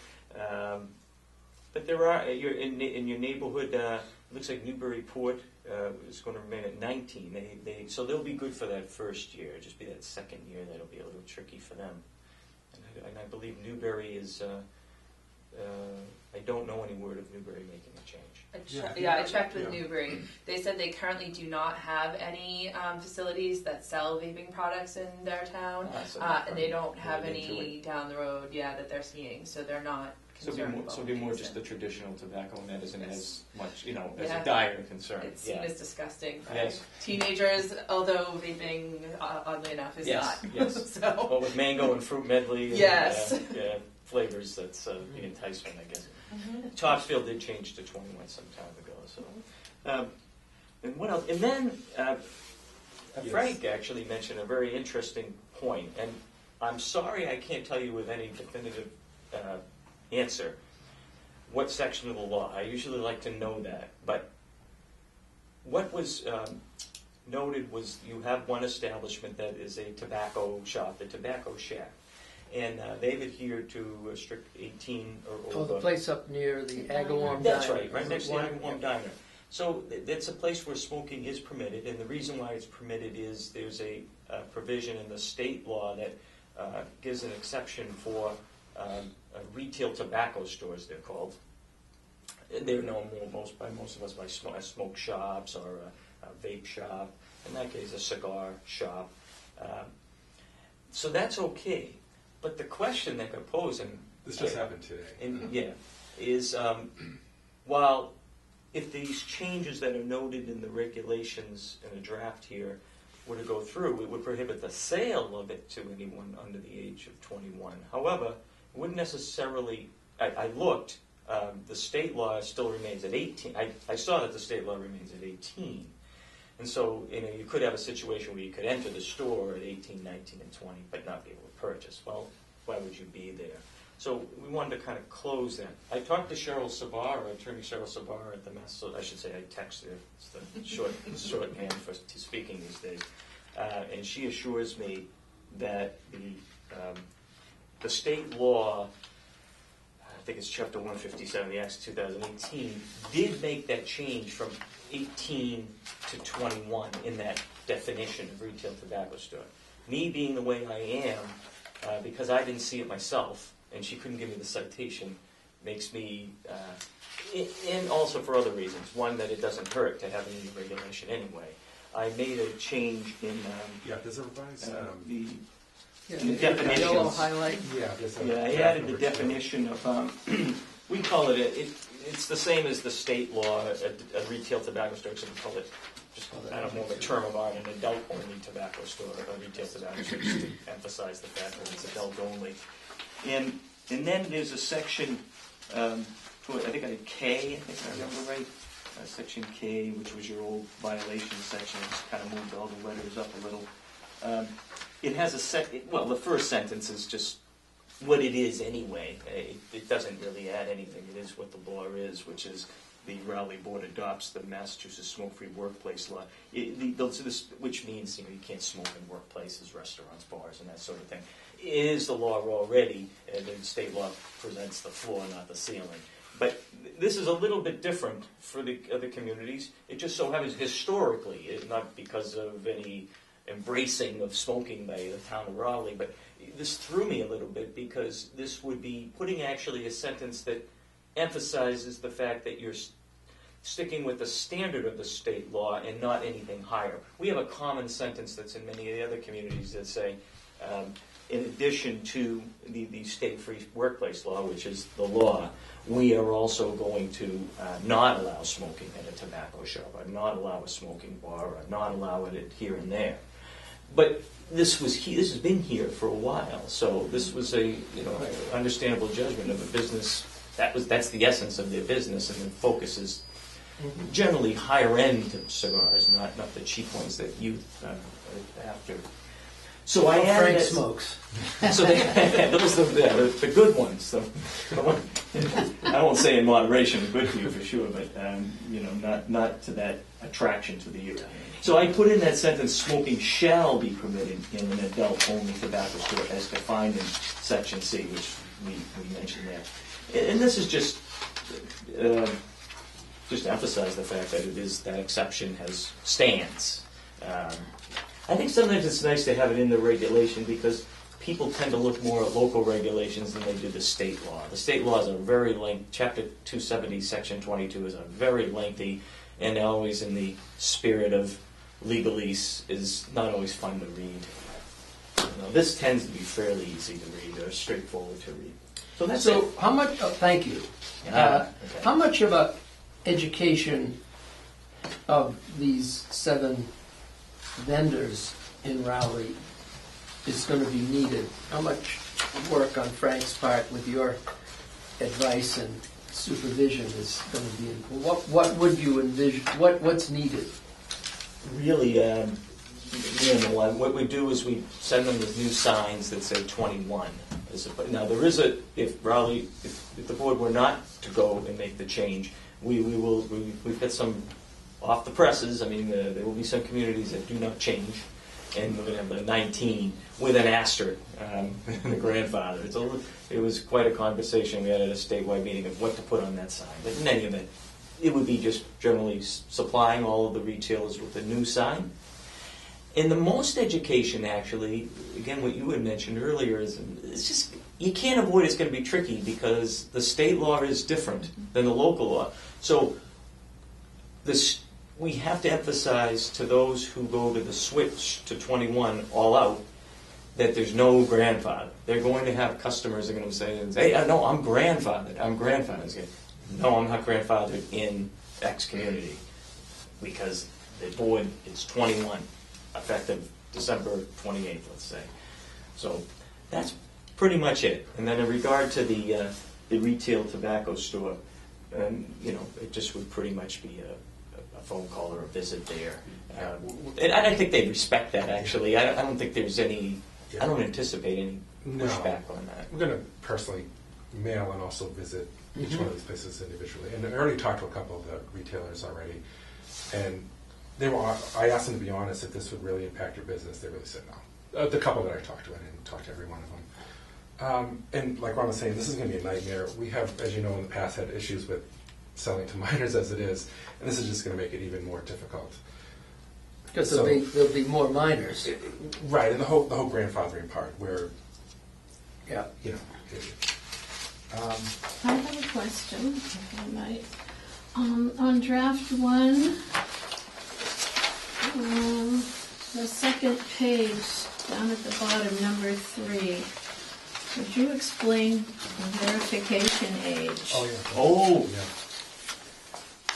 But there are, in your neighborhood, it looks like Newburyport is going to remain at 19. So they'll be good for that first year. It'll just be that second year that'll be a little tricky for them. And I believe Newbury is, I don't know any word of Newbury making a change. I checked with Newbury. They said they currently do not have any facilities that sell vaping products in their town, and they don't have any down the road, that they're seeing. So they're not concerned about it. So it'll be more just the traditional tobacco, and that isn't as much, as a dire concern. It's seen as disgusting by Yes. teenagers, although vaping, oddly enough, is not. Yes. So. Well, with mango and fruit medley. And, flavors, that's the enticement, I guess. Mm-hmm. Topsfield did change to 21 some time ago. So, and what else? And then Frank actually mentioned a very interesting point, and I'm sorry I can't tell you with any definitive answer what section of the law. I usually like to know that, but what was noted was you have one establishment that is a tobacco shop, the Tobacco Shack. And they've adhered to a strict 18 or Oh, older. the place up near the Agawam Diner. That's right next to the One- Agawam Diner. So it's a place where smoking is permitted, and the reason why it's permitted is there's a provision in the state law that gives an exception for retail tobacco stores, they're called. They're known by most of us by smoke shops or a vape shop, in that case a cigar shop. So that's okay. But the question that got posed, and This just happened today. is while if these changes that are noted in the regulations in the draft here were to go through, it would prohibit the sale of it to anyone under the age of 21. However, it wouldn't necessarily, I looked, the state law still remains at 18. I saw that the state law remains at 18. And so, you could have a situation where you could enter the store at 18, 19, and 20, but not be able to purchase. Well, why would you be there? So we wanted to kind of close that. I talked to Cheryl Sabara, Attorney Cheryl Sabara at the Mass. I should say I texted her. It's the shorthand for speaking these days. And she assures me that the state law, I think it's Chapter 157 of the Acts of 2018, did make that change from 18 to 21 in that definition of retail tobacco store. Me being the way I am, because I didn't see it myself, and she couldn't give me the citation, makes me, and also for other reasons. One, that it doesn't hurt to have any regulation anyway. I made a change in There's a revised. the Yeah, the the definitions. yellow highlight. There's a Yeah, I added the definition of, we call it, it's the same as the state law, a retail tobacco store, so we call it, just, I don't know, a term of art, an adult-only tobacco store, a retail tobacco store, just to emphasize the fact that it's adult-only. And then there's a section, I think I had K, I think I remember right, section K, which was your old violation section, just kind of moved all the letters up a little. It has the first sentence is just what it is anyway. It doesn't really add anything. It is what the law is, which is the Raleigh Board adopts the Massachusetts Smoke-Free Workplace Law, which means you can't smoke in workplaces, restaurants, bars, and that sort of thing. It is the law already, and the state law presents the floor, not the ceiling. But this is a little bit different for the other communities. It just so happens historically, not because of any embracing of smoking by the town of Raleigh, but this threw me a little bit because this would be putting actually a sentence that emphasizes the fact that you're sticking with the standard of the state law and not anything higher. We have a common sentence that's in many of the other communities that say, in addition to the state-free workplace law, which is the law, we are also going to not allow smoking at a tobacco shop, or not allow a smoking bar, or not allow it here and there. But this has been here for a while, so this was a understandable judgment of a business. That's the essence of their business, and the focus is generally higher end cigars, not the cheap ones that youth are after. So I added Frank that- smokes. So those are the good ones. So I won't say in moderation, good for you for sure, but not to that attraction to the youth. So I put in that sentence: smoking shall be permitted in an adult-only tobacco store, as defined in Section C, which we mentioned there. And this is just to emphasize the fact that it is that exception stands. I think sometimes it's nice to have it in the regulation because people tend to look more at local regulations than they do the state law. The state law is a very lengthy, Chapter 270, Section 22 is a very lengthy, and always in the spirit of legalese is not always fun to read. This tends to be fairly easy to read or straightforward to read. So that's it. How much? Thank you. Okay. How much of a education of these 7 vendors in Raleigh is going to be needed? How much work on Frank's part with your advice and supervision is going to be? What would you envision? What's needed? Really minimal. What we do is we send them with new signs that say 21. Now there is if the board were not to go and make the change, we've got some off the presses. I mean, there will be some communities that do not change, and we're going to have the 19 with an asterisk, the grandfather. It was quite a conversation we had at a statewide meeting of what to put on that sign. But in any event, it would be just generally supplying all of the retailers with a new sign. And the most education, actually, again, what you had mentioned earlier, is it's just, you can't avoid it's going to be tricky because the state law is different than the local law. So we have to emphasize to those who go to the switch to 21 all out that there's no grandfather. They're going to have customers that are going to say, hey, no, I'm grandfathered. I'm grandfathered. No, I'm not grandfathered in X community because the board is 21, effective December 28th, let's say. So that's pretty much it. And then in regard to the retail tobacco store, it just would pretty much be a phone call or a visit there. And I think they respect that, actually. I don't think there's any, I don't anticipate any pushback on that. We're going to personally mail and also visit each one of these places individually. And I already talked to a couple of the retailers already. And I asked them to be honest if this would really impact your business. They really said no. The couple that I talked to, I didn't talk to every one of them. And like Ron was saying, this is going to be a nightmare. We have, as you know, in the past had issues with selling to minors as it is, and this is just going to make it even more difficult. Because there'll be more minors. Right, and the whole grandfathering part where, Yeah. I have a question, if I might. On draft one, the second page, down at the bottom, number 3, would you explain verification age? Oh, yeah. Oh, Yeah.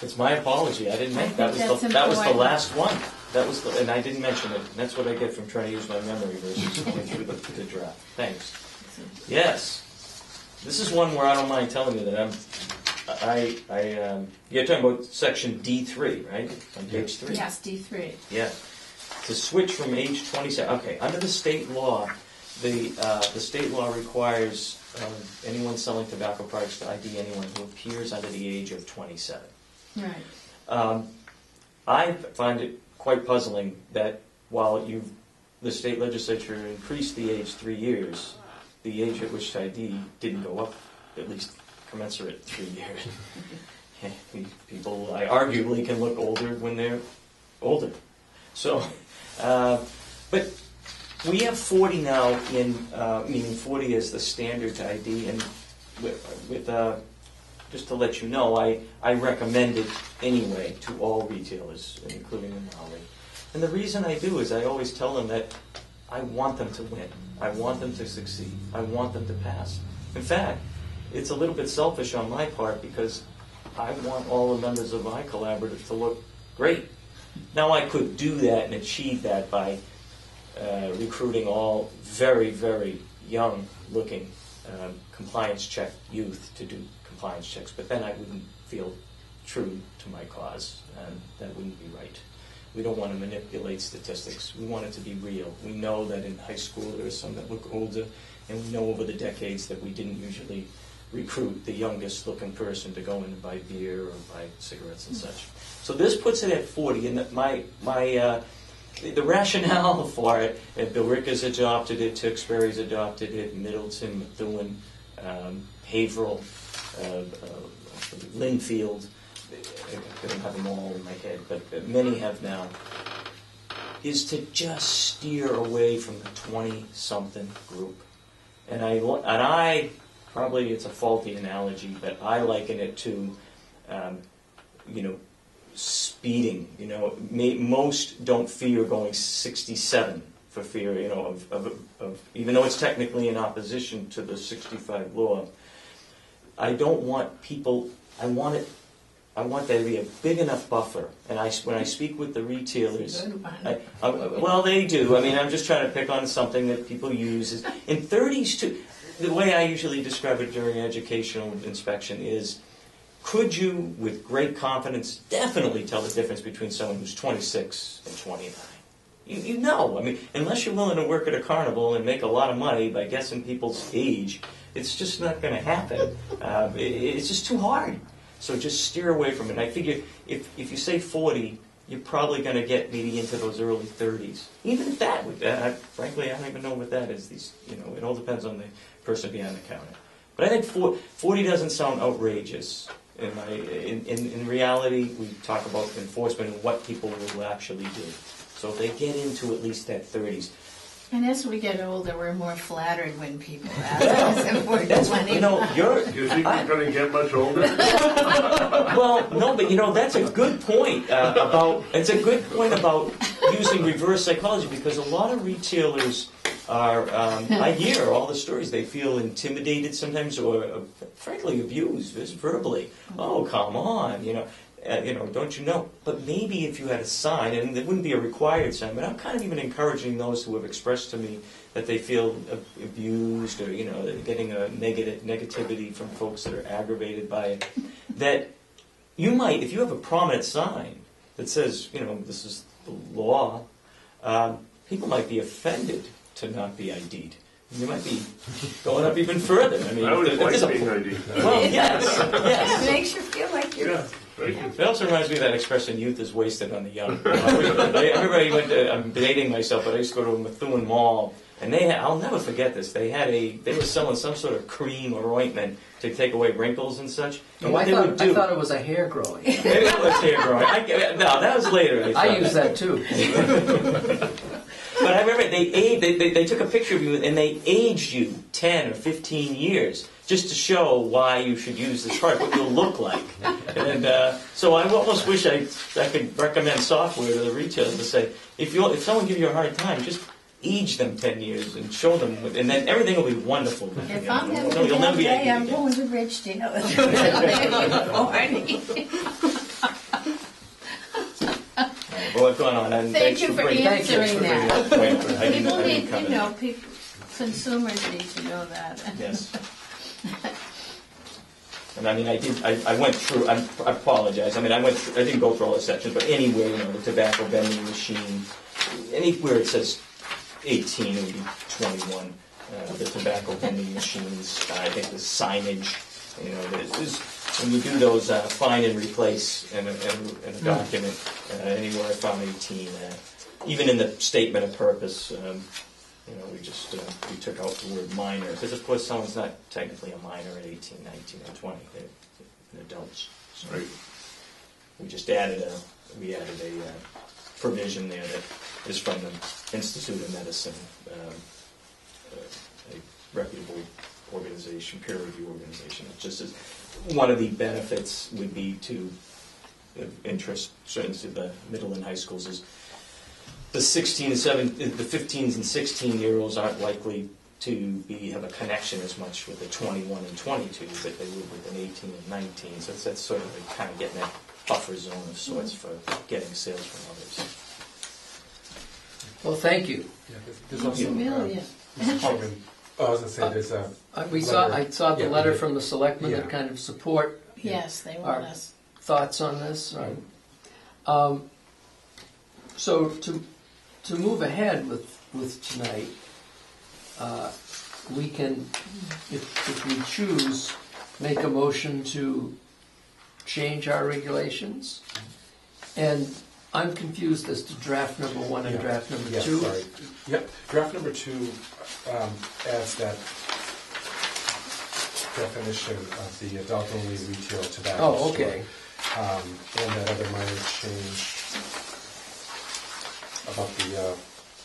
it's my apology. I didn't I make that. think Was the, that's that was the important. last one. That was and I didn't mention it. That's what I get from trying to use my memory versus going through the draft. Thanks. Yes, this is one where I don't mind telling you that you're talking about section D3, right? On page 3. Yes, D3. Yeah. To switch from age 27. Okay, under the state law, the state law requires anyone selling tobacco products to ID anyone who appears under the age of 27. Right. I find it quite puzzling that while the state legislature increased the age 3 years, the age at which to ID didn't go up, at least commensurate 3 years. People arguably can look older when they're older. So, but we have 40 now meaning 40 is the standard to ID, and with just to let you know, I recommend it anyway to all retailers, including in Maui. And the reason I do is I always tell them that I want them to win. I want them to succeed. I want them to pass. In fact, it's a little bit selfish on my part because I want all the members of my collaborative to look great. Now I could do that and achieve that by recruiting all very, very young-looking compliance check youth to do compliance checks, but then I wouldn't feel true to my cause, and that wouldn't be right. We don't want to manipulate statistics. We want it to be real. We know that in high school there are some that look older, and we know over the decades that we didn't usually recruit the youngest looking person to go in and buy beer or buy cigarettes and such. So this puts it at 40, and the rationale for it, Billerica's adopted it, Tewksbury's adopted it, Middleton, Methuen, Haverhill, Linfield, I don't have them all in my head, but many have now, is to just steer away from the 20-something group. And I probably it's a faulty analogy, but I liken it to, speeding. Most don't fear going 67 for fear, of even though it's technically in opposition to the 65 law. I don't want people. I want there to be a big enough buffer. And when I speak with the retailers, well, they do. I mean, I'm just trying to pick on something that people use. In 30s too. The way I usually describe it during educational inspection is, could you, with great confidence, definitely tell the difference between someone who's 26 and 29? You know. I mean, unless you're willing to work at a carnival and make a lot of money by guessing people's age, it's just not going to happen. It's just too hard. So just steer away from it. And I figure if you say 40, you're probably going to get maybe into those early 30s. Even if that, frankly, I don't even know what that is. It all depends on the person behind the counter. But I think 40 doesn't sound outrageous. In reality, we talk about enforcement and what people will actually do. So if they get into at least that 30s. And as we get older, we're more flattered when people ask us if we're That's 20. You think you're going to get much older? Well, no, but that's a good point about using reverse psychology, because a lot of retailers are, I hear all the stories, they feel intimidated sometimes or frankly abused just verbally. Oh, come on, don't you know? But maybe if you had a sign, and it wouldn't be a required sign, but I'm kind of even encouraging those who have expressed to me that they feel abused or, they're getting a negativity from folks that are aggravated by it, that you might, if you have a prominent sign that says, this is the law, people might be offended to not be ID'd. You might be going up even further. I mean, I would like being ID'd. Well, yes. It makes you feel like you're... Yeah. It also reminds me of that expression, youth is wasted on the young. Everybody I'm dating myself, but I used to go to Methuen Mall, and I'll never forget this, they were selling some sort of cream or ointment to take away wrinkles and such. And Oh, what I they would do, thought it was a hair growing. maybe it was hair growing. No, that was later. I thought. use that too. But I remember they took a picture of you and they aged you 10 or 15 years just to show why you should use this product, what you'll look like. And so I almost wish I could recommend software to the retailers to say, if someone gives you a hard time, just age them 10 years and show them, and then everything will be wonderful. If I'm having You'll a never bad be day, I'm again. going to Ridgedale. Well, I've gone on, and Thank thanks you for bringing answering bringing that. up the point. I didn't People need, cover that. consumers need to know that. Yes. And I mean, I went through, I apologize, I didn't go through all the sections, but anywhere, the tobacco vending machine, anywhere it says 18, it would be 21. The tobacco vending machines, I think the signage, when you do those find and replace in a document, anywhere I found 18. Even in the statement of purpose, we took out the word minor, because of course someone's not technically a minor at 18, 19, or 20. They're adults. So Right. we just added a provision there that is from the Institute of Medicine, a reputable organization, peer review organization. It just is one of the benefits would be to interest certainly to the middle and high schools is the 15s and 16-year-olds aren't likely to have a connection as much with the 21 and 22 that they would with an 18 and 19. So that's sort of kind of getting that buffer zone of sorts for getting sales from others. Well, thank you. Yeah, there's also, Amelia. Mr. Chairman, I was going to say there's a I saw the Yeah, we letter did. from the selectmen that Yeah. kind of support Yes, they want us. thoughts on this. Right? So to move ahead with tonight, we can, if we choose, make a motion to change our regulations. And I'm confused as to draft number 1 and draft number 2. Sorry. Yep. Draft number 2 adds that definition of the adult-only retail tobacco Oh, store. okay. And that other minor change about the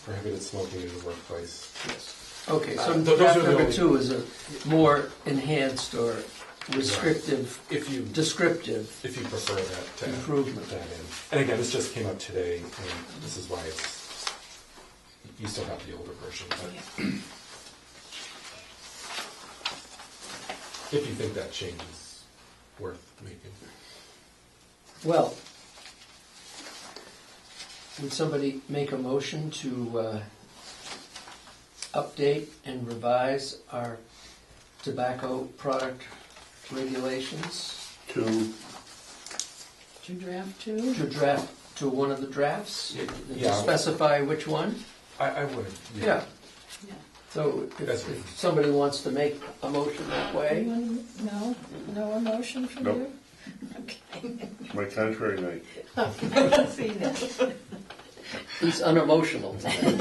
prohibited smoking in the workplace. Yes. Okay, so Those draft are the number only- 2 is a more enhanced or restrictive, If you descriptive prefer that to improvement. that in. And again, this just came up today, and this is why you still have the older version. But if you think that change is worth making. Well, would somebody make a motion to update and revise our tobacco product regulations? To draft 2? To draft, to one of the drafts? To Yeah. specify which one? I would. Yeah. Yeah. So That's if good. somebody wants to make a motion that way? No emotion from Nope. you? Okay. It's my contrary night. Okay, I can see that. He's unemotional tonight.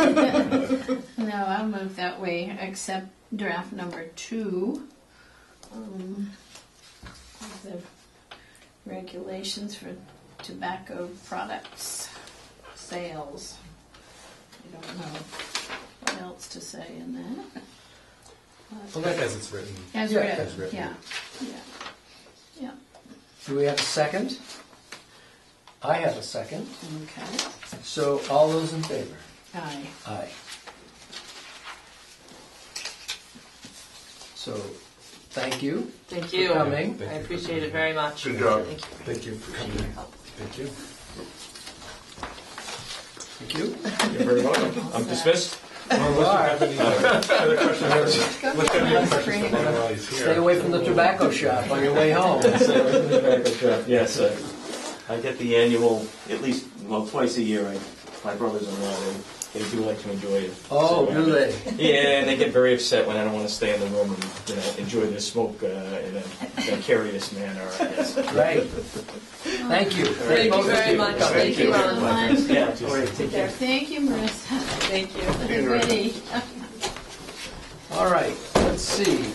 No, I'll move that way, accept draft number 2. Of the regulations for tobacco products sales. I don't know what else to say in that. Well, as it's written. As Yeah, written, as written. yeah. Do we have a second? I have a second. Okay. So all those in favor? Aye. Aye. So, thank you. Thank for you. coming. I appreciate it very much. Good job. Thank you. Thank you for coming. Thank you. Thank you. You're very welcome. I'm dismissed. Unless you have any other questions, unless you have any other questions for him while he's here. Stay away from the tobacco shop on your way home. Yes, I get the annual, at least, well, twice a year. My brothers-in-law, they do like to enjoy it. Oh, do they? Yeah, and they get very upset when I don't want to stay in the room and enjoy the smoke in a vicarious manner, I guess. Right. Thank you. Thank you very much. Thank you so much. Yeah, all right, take care. Thank you, Marissa. Thank you. Everybody. All right, let's see.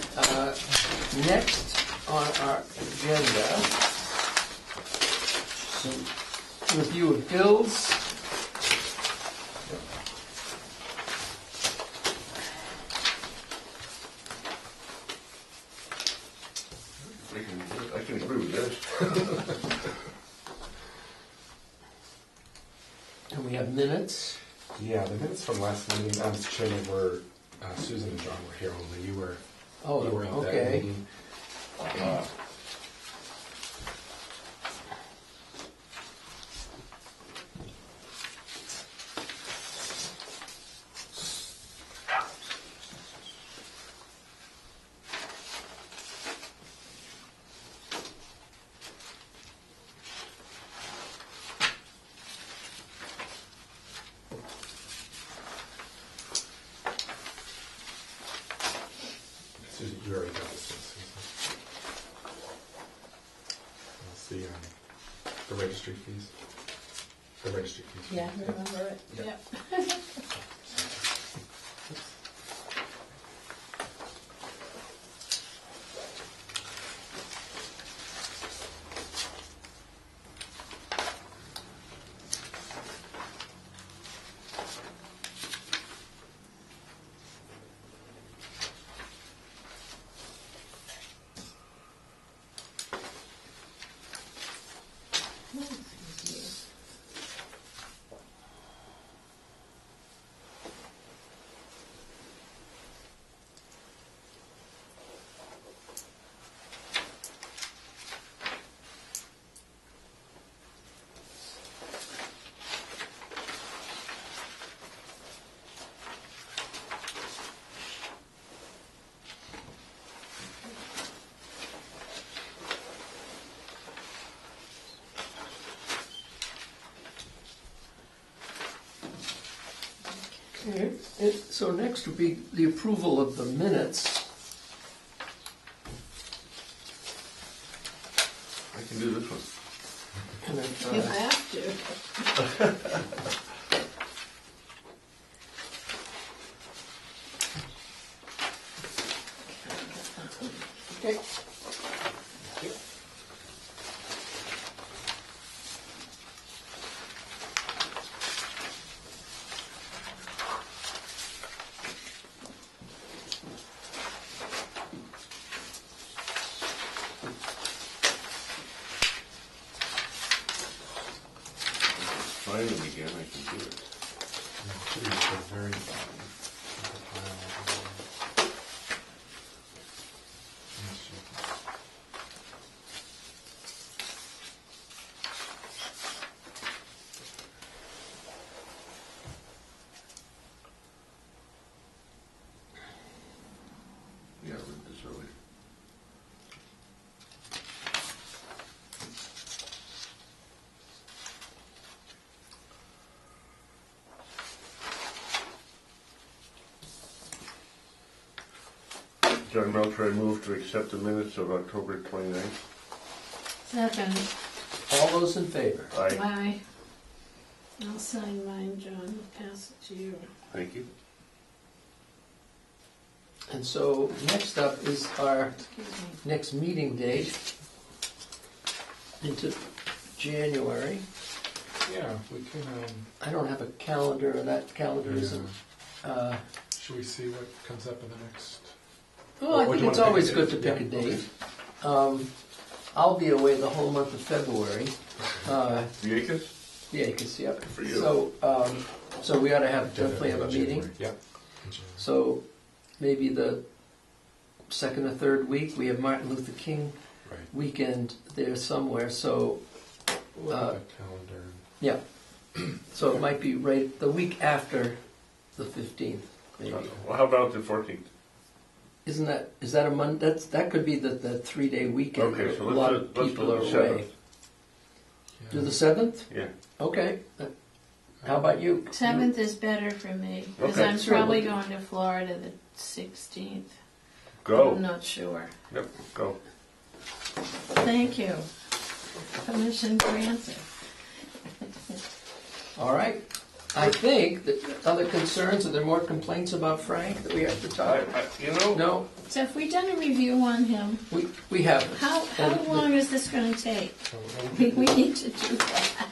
Next on our agenda, some review of bills. I can agree with this. And we have minutes. Yeah, the minutes from last meeting, Mr. Chairman, were Susan and John were here only. You were at that okay. meeting. Susan, you already got this one, Susan. That's the registry fees. The registry fees. Yeah, remember it. Yeah. Yep. Okay. So next would be the approval of the minutes. I can do this one. And if, You have to. okay. Find it again, I can do it. Should be at the very bottom of the pile. Yeah, I read this earlier. John Beltran moved to accept the minutes of October 29th. Second. All those in favor? Aye. Bye. I'll sign mine, John. Pass it to you. Thank you. And so next up is our Excuse me. next meeting date into January. Yeah, we can, I don't have a calendar, and that calendar isn't. should we see what comes up in the next? Well, I Or do think you it's wanna always pick a good to date? pick a Yeah, date. I'll be away the whole month of February. Viekas? Yakis, yep. For you. So we ought to have, definitely have a meeting. January, Yeah. in January. So maybe the second or third week, we have Martin Luther King Right. weekend there somewhere, so, We'll look at the calendar. yeah. So it might be right the week after the 15th, maybe. Well, how about the 14th? Is that a Monday? That could be the 3-day weekend. Okay, so A lot of let's do people are the away. 7th. Do the 7th? Yeah. Okay. How about you? 7th is better for me, because Okay, I'm sure. probably going to Florida the 16th. I'm Go. not sure. Yep, go. Thank you. Permission granted. All right. I think that other concerns, are there more complaints about Frank that we have to talk? You know, No, So have we done a review on him? we have. How long is this going to take? So, We need to do that.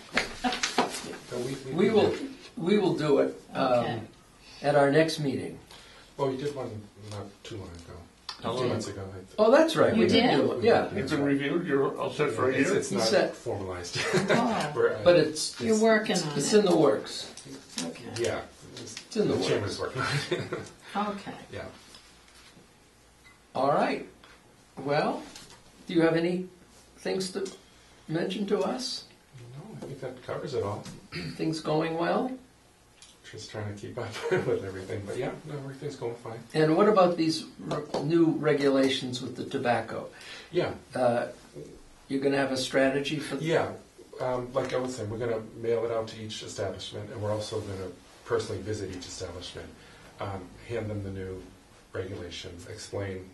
We will do it Okay. at our next meeting. Well, we did one not too long ago. How 2 long? months ago. I think. Oh, that's right. You we did did? do it. Yeah, it's been reviewed, you're all set for a It's, year? it's You not said- formalized. Oh, We're, but it's you're working on it's it. in the works. Okay. yeah. It's in the works. Chamber's working on it. Okay. Yeah. All right. Well, do you have any things to mention to us? No, I think that covers it all. Things going well? Just trying to keep up with everything, but yeah, no, everything's going fine. And what about these new regulations with the tobacco? Yeah, You're going to have a strategy for? yeah. Like I was saying, we're going to mail it out to each establishment, and we're also going to personally visit each establishment, hand them the new regulations, explain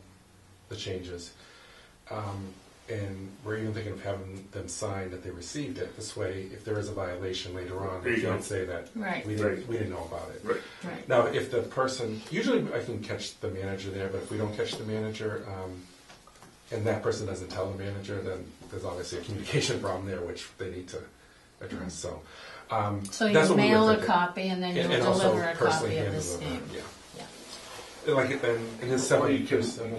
the changes, and we're even thinking of having them sign that they received it. This way, if there is a violation later on, There they you can't go. say that Right. we didn't know about it. Right. Right. Now, if the person, usually I can catch the manager there, but if we don't catch the manager, and that person doesn't tell the manager, then there's obviously a communication problem there, which they need to address, so. So that's you what we were mail a thinking. copy and then you'll And also deliver a personally copy of hand the deliver, same. yeah. Like, and his Well, 70 you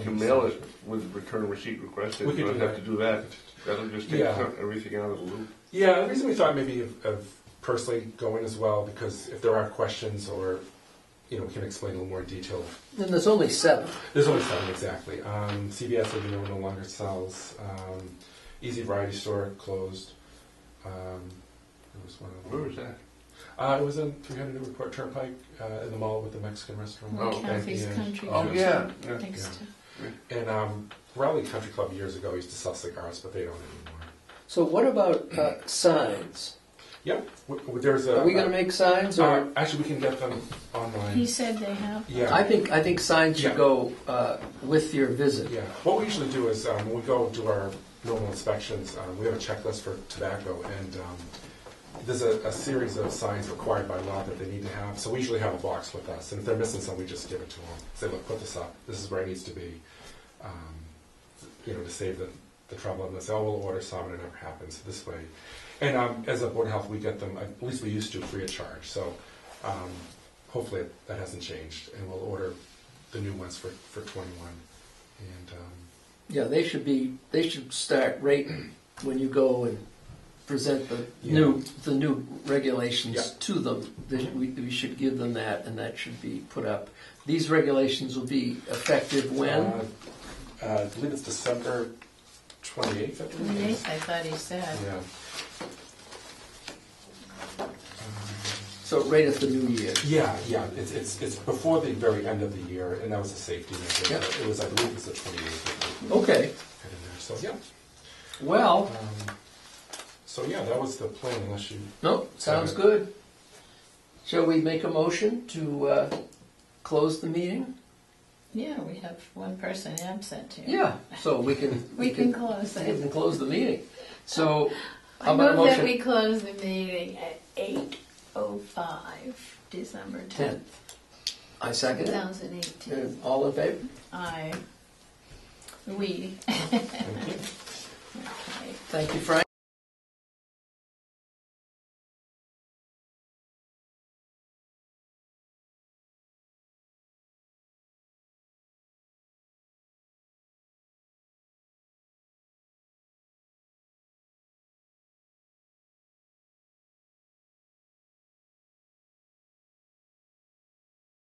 can mail it with return receipt requested, We you could don't do have to do that. That'll just take Yeah. everything out of the loop. Yeah, the reason we thought maybe of personally going as well, because if there are questions or, we can explain a little more in detail. And there's only 7. There's only 7, exactly. CVS, as you know, no longer sells. Easy Variety Store closed. There was one other. Where was that? It was in 300 Newport Turnpike, in the mall with the Mexican restaurant. Oh, okay. Kathy's Yeah. Country Oh, Club. yeah, yeah. Next Yeah. to- And Raleigh Country Club years ago used to sell cigars, but they don't anymore. So what about signs? Yep, there's a. Are we going to make signs, or? Actually, we can get them online. He said they have. Yeah. I think signs should Yeah. go with your visit. Yeah, what we usually do is when we go do our normal inspections, we have a checklist for tobacco, and there's a series of signs required by law that they need to have. So we usually have a box with us, and if they're missing some, we just give it to them. Say, look, put this up. This is where it needs to be, to save the trouble. And they say, oh, we'll order some, and it never happens this way. And as a Board of Health, we get them, at least we used to, free of charge. So hopefully that hasn't changed, and we'll order the new ones for 21. And Yeah, they should start right when you go and present the new regulations Yeah. to them. We should give them that, and that should be put up. These regulations will be effective when? I believe it's December 28th, I believe. 28th, I thought he said. Yeah. So right at the new year. Yeah. It's before the very end of the year, and that was a safety measure. Yep. It was, I believe, it was the 28th. Okay. Had in there. So yeah. Well, So yeah, that was the plan. Unless you. no, sounds good. Shall we make a motion to close the meeting? Yeah, we have one person absent here. Yeah, so we can. We can close We it. can close the meeting. So, how I about a move that motion? we close the meeting at 8:05, December 10th, I second it. 2018. And all in favor? We. Thank you. Okay. Thank you, Frank.